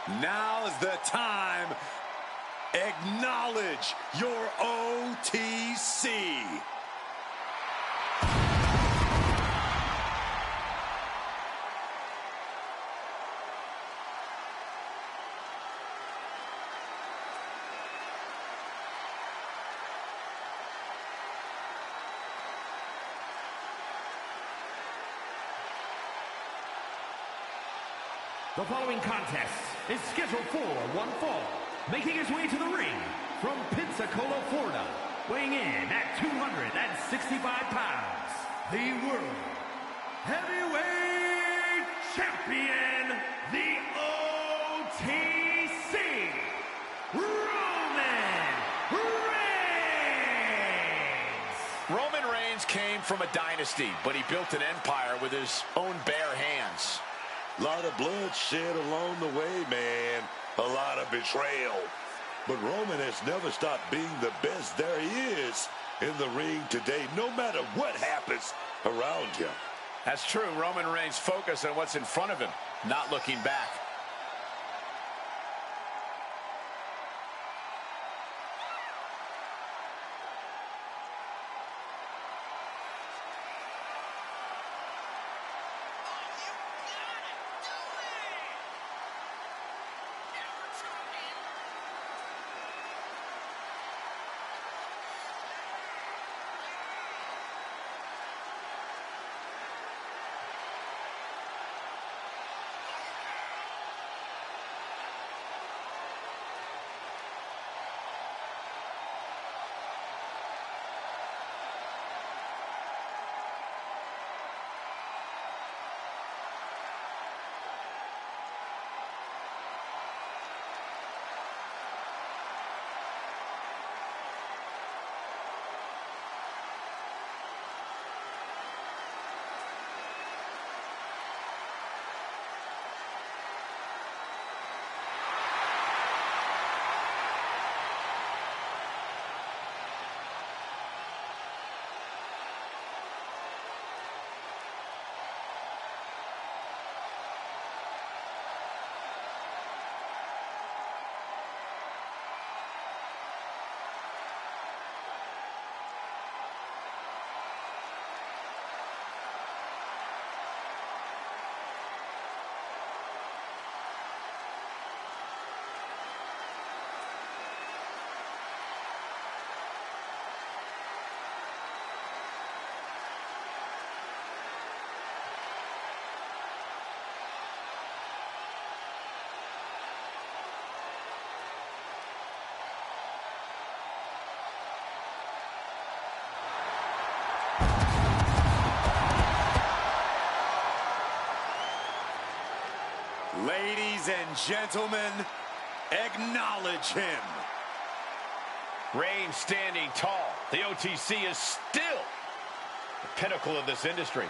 Now's the time. Acknowledge your OTC. The following contest is scheduled for one fall. Making his way to the ring from Pensacola, Florida, weighing in at 265 pounds, the World Heavyweight Champion, the OTC, Roman Reigns! Roman Reigns came from a dynasty, but he built an empire with his own bare hands. A lot of blood shed along the way, man. A lot of betrayal. But Roman has never stopped being the best there is in the ring today, no matter what happens around him. That's true. Roman Reigns focused on what's in front of him, not looking back. Ladies and gentlemen, acknowledge him. Reigns standing tall. The OTC is still the pinnacle of this industry.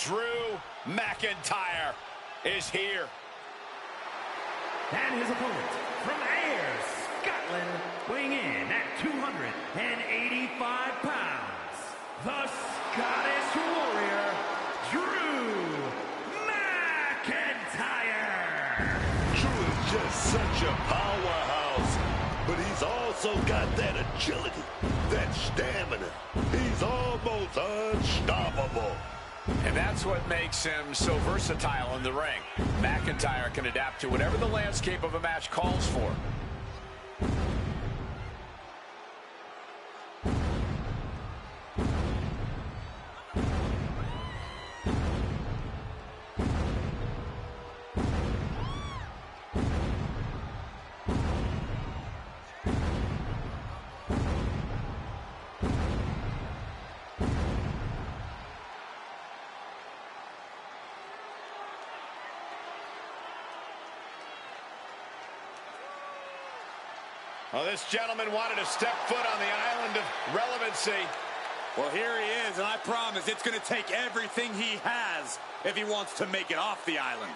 Drew McIntyre is here. And his opponent from Ayr, Scotland, weighing in at 285 pounds, the Scottish Warrior, Drew McIntyre. Drew is just such a powerhouse, but he's also got that agility, that stamina. He's almost unstoppable. And that's what makes him so versatile in the ring. McIntyre can adapt to whatever the landscape of a match calls for. Well, this gentleman wanted to step foot on the island of relevancy. Well, here he is, and I promise it's going to take everything he has if he wants to make it off the island.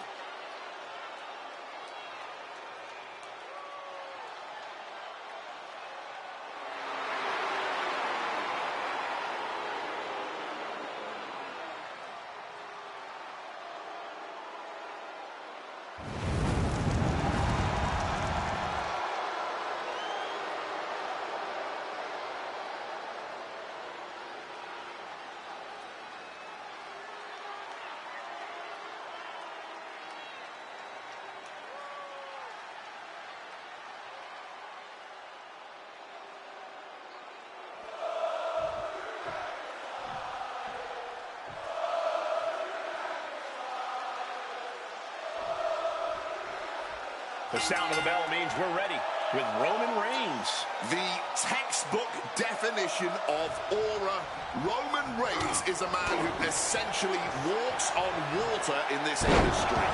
The sound of the bell means we're ready with Roman Reigns. The textbook definition of aura. Roman Reigns is a man who essentially walks on water in this industry.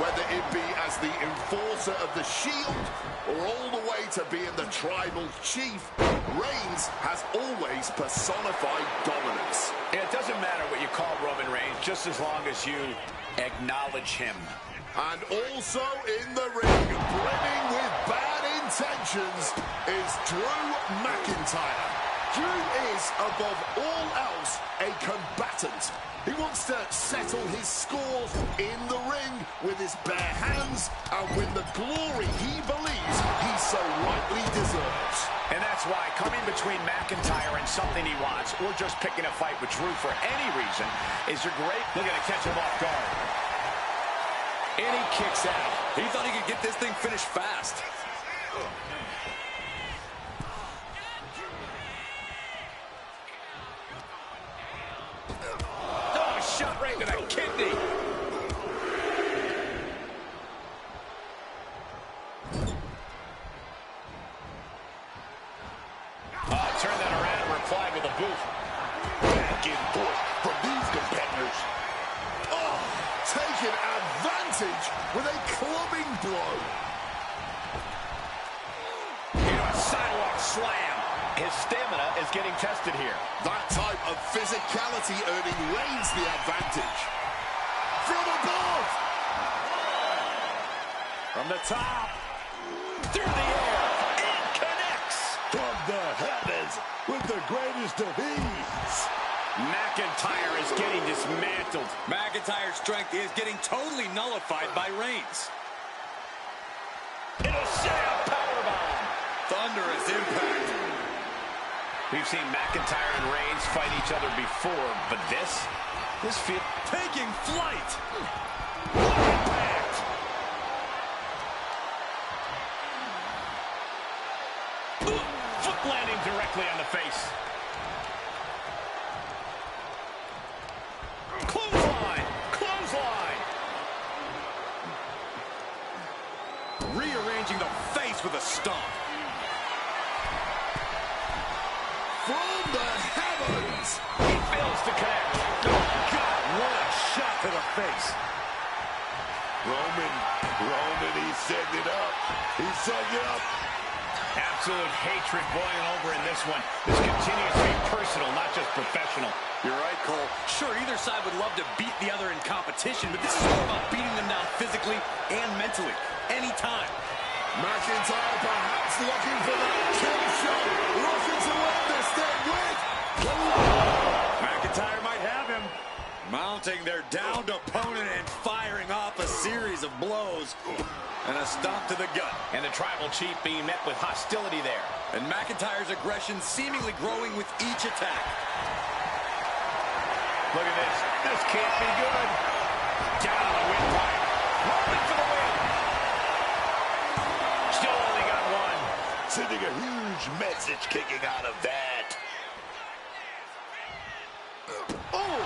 Whether it be as the enforcer of the Shield or all the way to being the tribal chief, Reigns has always personified dominance. It doesn't matter what you call Roman Reigns, just as long as you acknowledge him. And also in the ring, brimming with bad intentions, is Drew McIntyre. Drew is, above all else, a combatant. He wants to settle his scores in the ring with his bare hands and win the glory he believes he so rightly deserves. And that's why coming between McIntyre and something he wants, or just picking a fight with Drew for any reason, is a great... Look at it, catch him off guard. And he kicks out. He thought he could get this thing finished fast. Oh, shot right to the kidney. Oh, turn that around and reply with a boot. Back and forth from these competitors. Oh, taking advantage with a clubbing blow. A sidewalk slam. His stamina is getting tested here. That type of physicality earning Reigns the advantage. From above. From the top. Through the air. It connects. From the heavens with the greatest of ease. McIntyre is getting dismantled. McIntyre's strength is getting totally nullified by Reigns. It'll set a powerbomb. Thunderous impact. We've seen McIntyre and Reigns fight each other before, but this feels... Taking flight. Impact. Foot landing directly on the face. Clothesline. Clothesline. Rearranging the face with a stomp. From the heavens. He fails to connect. Oh, God, what a shot to the face. Roman, he's setting it up. He's setting it up. Absolute hatred boiling over in this one. This continues to be personal, not just professional. You're right, Cole. Sure, either side would love to beat the other in competition, but this is all about beating them down physically and mentally. Anytime. McIntyre perhaps looking for the kill shot. Looking to win this thing with. McIntyre might have him. Mounting their downed opponent and firing off a series of blows. And a stomp to the gut. And the tribal chief being met with hostility there. And McIntyre's aggression seemingly growing with each attack. Look at this. This can't be good. Down on the windpipe. Roman for the win. Still only got one. Sending a huge message kicking out of that. Oh!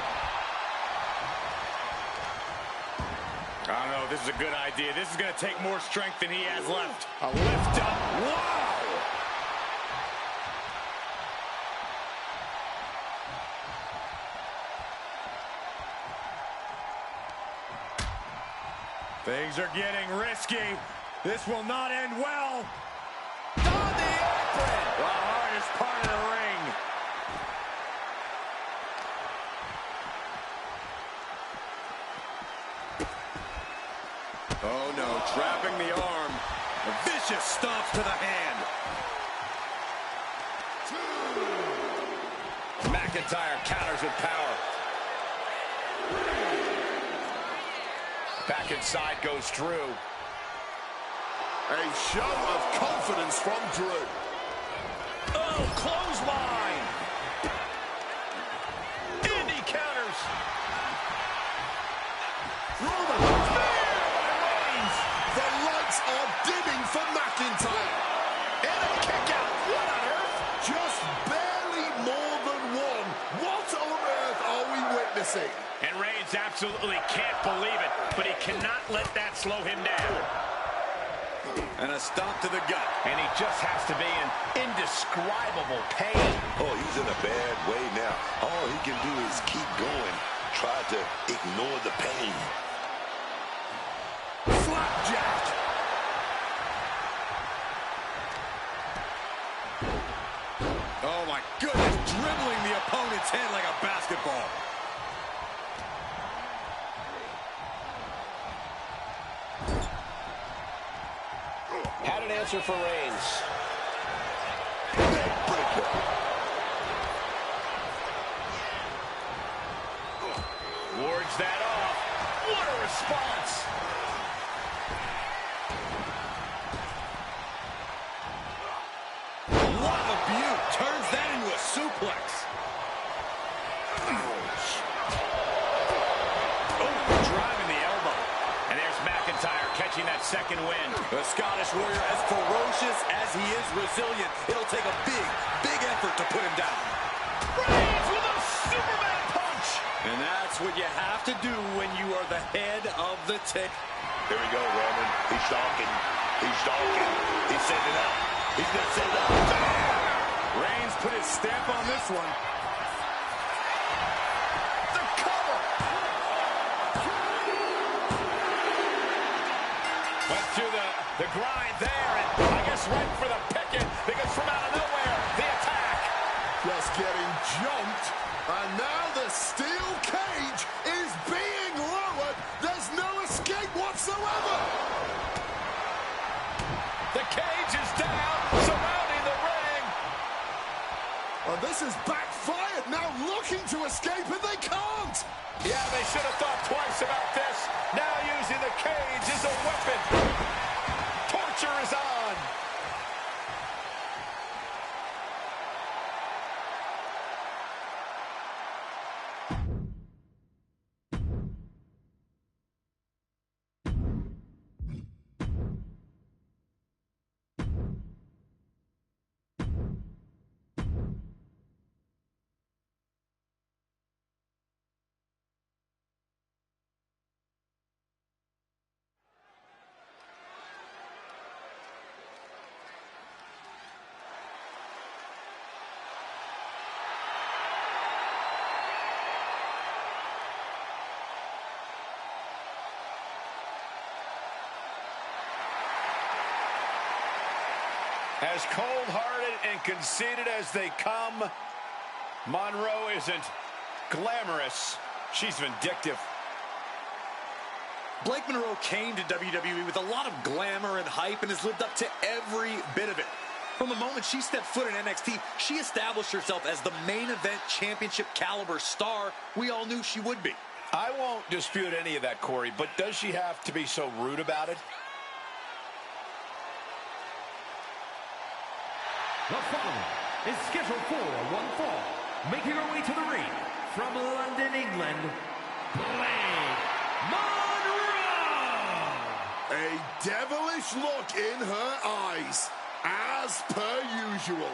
I don't know if this is a good idea. This is going to take more strength than he has left. A lift up. Wow! Things are getting risky. This will not end well. On the apron. The hardest part of the ring. Trapping the arm. A vicious stomp to the hand. McIntyre counters with power. Back inside goes Drew. A show of confidence from Drew. Oh, clothesline. And he counters. The lights are dimming for McIntyre. And a kick out. What on earth? Just barely more than one. What on earth are we witnessing? And Reigns absolutely can't believe it, but he cannot let that slow him down. And a stomp to the gut. And he just has to be in indescribable pain. Oh, he's in a bad way now. All he can do is keep going. Try to ignore the pain. Flapjack. Oh, my goodness. Dribbling the opponent's head like a basketball. Had an answer for Reigns. Wards that off. What a response. What a beaut. Turns that into a suplex. Oh, driving the elbow. And there's McIntyre catching that second win. The Scottish Warrior, as ferocious as he is resilient, it'll take a big effort to put him down. Reigns with a Superman punch. And that's what you have to do when you are the head of the tick. Here we go, Roman. He's stalking. He's stalking. He's sending out. He's going to send out. Reigns put his stamp on this one. The cover. Went through the grind there, and I guess right for the picket, because from out of nowhere, the attack. Just getting jumped. And now the steel cage is being lowered. There's no escape whatsoever. The cage is down, surrounding the ring. And this is backfired. Now looking to escape, and they can't. Yeah, they should have thought twice about this. Now using the cage as a weapon. Torture is on. As cold-hearted and conceited as they come, Monroe isn't glamorous. She's vindictive. Blake Monroe came to WWE with a lot of glamour and hype and has lived up to every bit of it. From the moment she stepped foot in NXT, she established herself as the main event championship caliber star we all knew she would be. I won't dispute any of that, Corey, but does she have to be so rude about it? The following is scheduled for one fall. Making her way to the ring from London, England, Blake Monroe! A devilish look in her eyes, as per usual.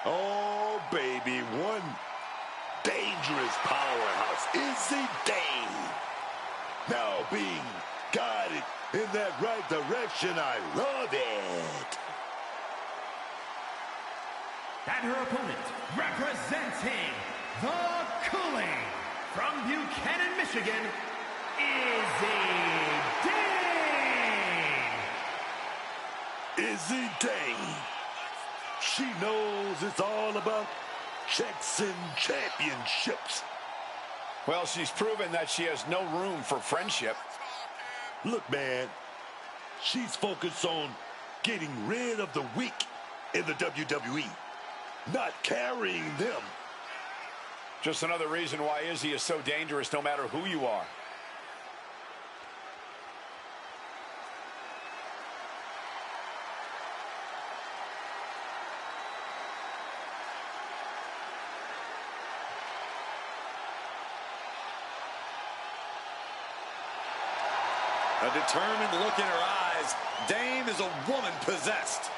Oh, baby, one dangerous powerhouse is the Dane. Now being guided in that right direction, I love it. And her opponent, representing the Cooling, from Buchanan, Michigan, Izzy Dane. Izzy Dane. She knows it's all about checks and championships. Well, she's proven that she has no room for friendship. Look, man, she's focused on getting rid of the weak in the WWE, not carrying them. Just another reason why Izzy is so dangerous no matter who you are. A determined look in her eyes. Dame is a woman possessed.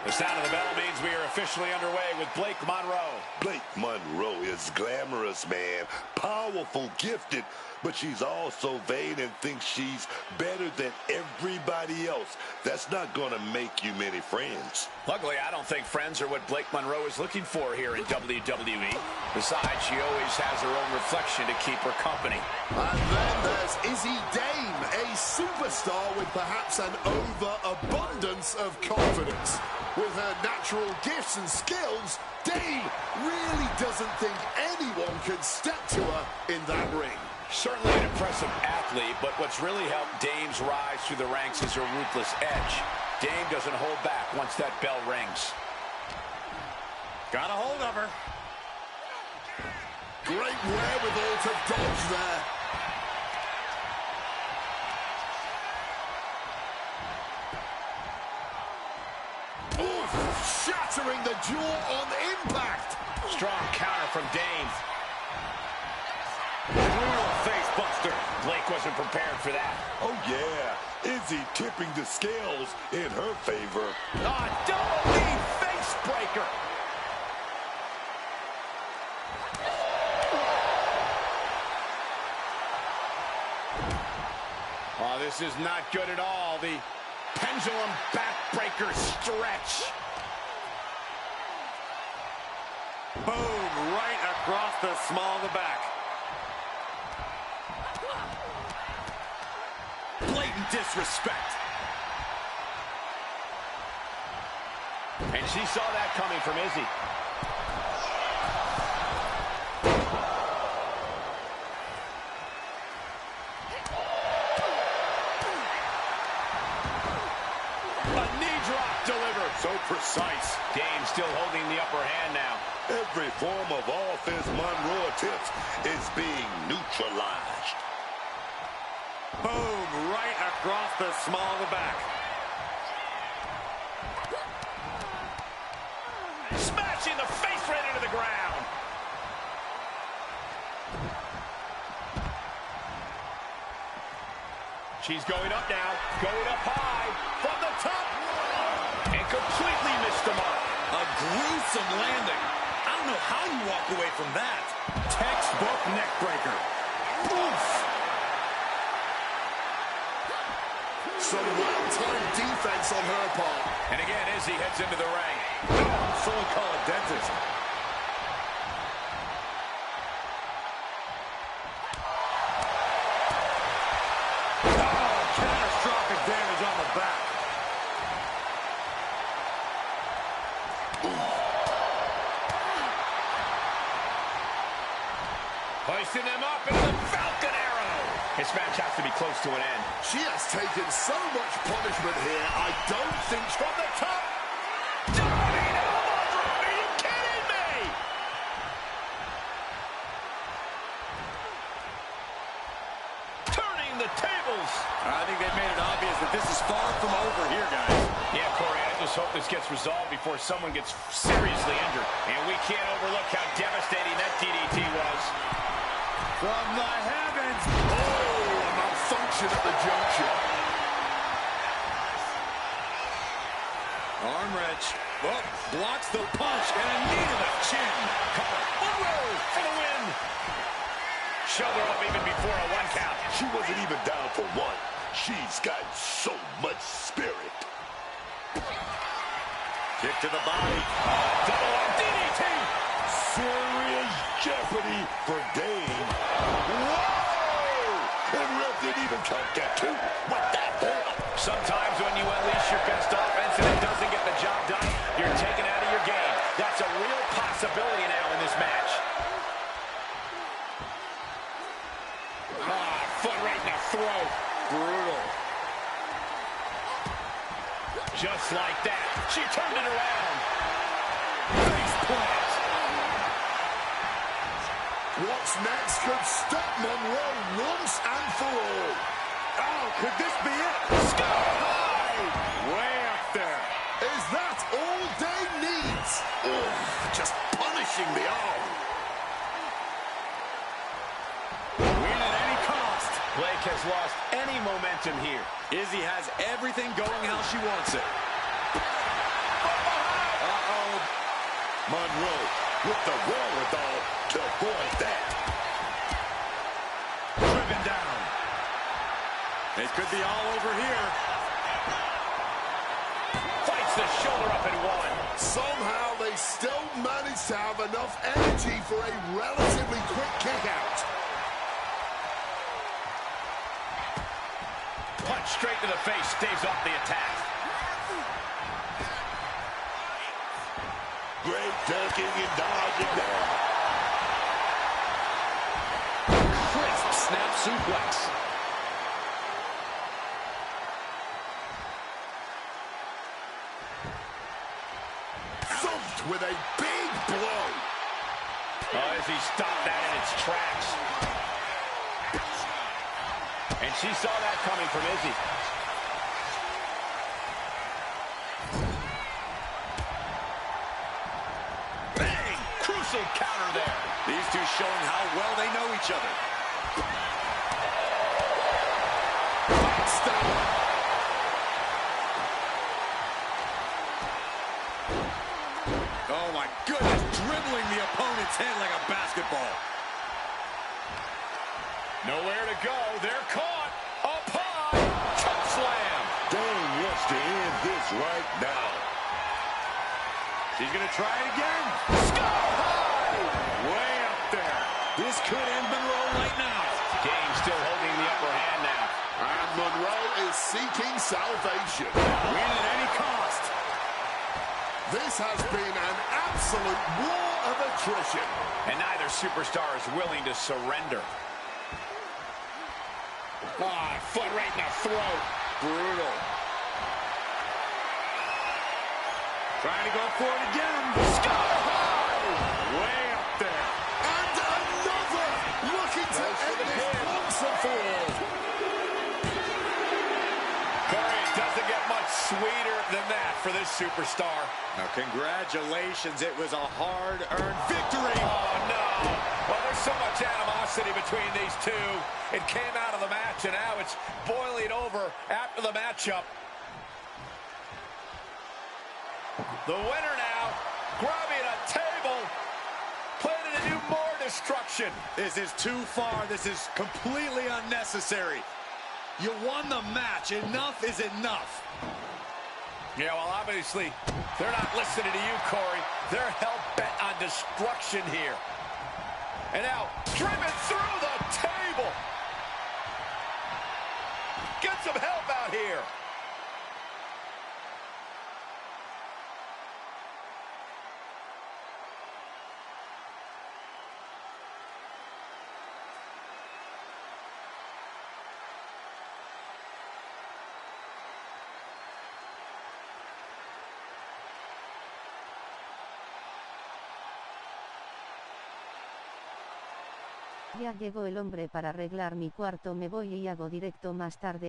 The sound of the bell means we are officially underway with Blake Monroe. Blake Monroe is glamorous, man. Powerful, gifted, but she's also vain and thinks she's better than everybody else. That's not going to make you many friends. Luckily, I don't think friends are what Blake Monroe is looking for here in WWE. Besides, she always has her own reflection to keep her company. And then there's Izzy Dane, a superstar with perhaps an overabundance of confidence. With her natural gifts and skills, Dane really doesn't think anyone can step to her in that ring. Certainly an impressive athlete, but what's really helped Dame's rise through the ranks is her ruthless edge. Dame doesn't hold back once that bell rings. Got a hold of her. Great wherewithal to dodge there. Oof, shattering the jaw on impact. Strong counter from Dame. Brutal face buster. Blake wasn't prepared for that. Oh, yeah. Izzy tipping the scales in her favor. Double knee face breaker. Oh, this is not good at all. The pendulum backbreaker stretch. Boom, right across the small of the back. Blatant disrespect. And she saw that coming from Izzy. A knee drop delivered. So precise. Dame still holding the upper hand now. Every form of offense Monroe attempts is being neutralized. Boom, right across the small of the back. Smashing the face right into the ground. She's going up now, going up high, from the top, and completely missed the mark. A gruesome landing. I don't know how you walk away from that. Textbook neck breaker. Oof. Some well-timed defense on her part. And again, Izzy heads into the ring. Someone call a dentist. Catastrophic damage on the back. Hoisting them up into the Falcon Arrow. This match has to be close to an end. She has taken so much punishment here, I don't think from the top. Diving elbow drop, are you kidding me? Turning the tables. I think they've made it obvious that this is far from over here, guys. Yeah, Corey, I just hope this gets resolved before someone gets seriously injured. And we can't overlook how devastating that DDT was. From the heavens. Oh, a malfunction at the junction. Arm wrench. Oh, blocks the punch and a knee to the chin. Monroe for the win. Shoulder up even before a 1 count. She wasn't even down for 1. She's got so much spirit. Kick to the body. Double arm DDT. Serious jeopardy for Dane. Whoa! And ref didn't even count that 2. What the hell? Sometimes when you unleash your best offense and it doesn't get the job done, you're taken out of your game. That's a real possibility now in this match. Foot right in the throat. Brutal. Just like that, she turned it around. Face plant. What's next could stop Monroe once and for all. Oh, could this be it? Sky high. Way up there. Is that all Dane needs? Oh, just punishing the arm. Win at any cost. Blake has lost any momentum here. Izzy has everything going how she wants it. Uh-oh. Monroe with the wherewithal to avoid that. Driven down. It could be all over here. Fights the shoulder up and 1. Somehow they still manage to have enough energy for a relatively quick kick out. Punch straight to the face, staves off the attack. Great ducking and dodging there. Crisp snap suplex. Thumped with a big blow. Oh, as he stopped that in its tracks. And she saw that coming from Izzy. Bang! Crucial counter there. These two showing how well they know each other. Stop. Oh my goodness, dribbling the opponent's head like a basketball. Nowhere to go. They're caught. Up high. Choke slam. Dane wants to end this right now. She's going to try it again. Sky high. Way up there. This could end Monroe right now. Game still holding the upper hand now. And Monroe is seeking salvation. Win at any cost. This has been an absolute war of attrition. And neither superstar is willing to surrender. Foot right in the throat. Brutal. Trying to go for it again. Sky high. Way up there. And another looking to end this once and for all. Corey, it doesn't get much sweeter than that for this superstar. Now, congratulations. It was a hard-earned victory. Oh, no. Well, there's so much animosity between these two. It came out of the match, and now it's boiling over after the matchup. The winner now, grabbing a table, planning to do more destruction. This is too far. This is completely unnecessary. You won the match. Enough is enough. Yeah, well, obviously, they're not listening to you, Corey. They're hell-bent on destruction here. And now, driven through the table. Get some help out here. Ya llegó el hombre para arreglar mi cuarto, me voy y hago directo más tarde.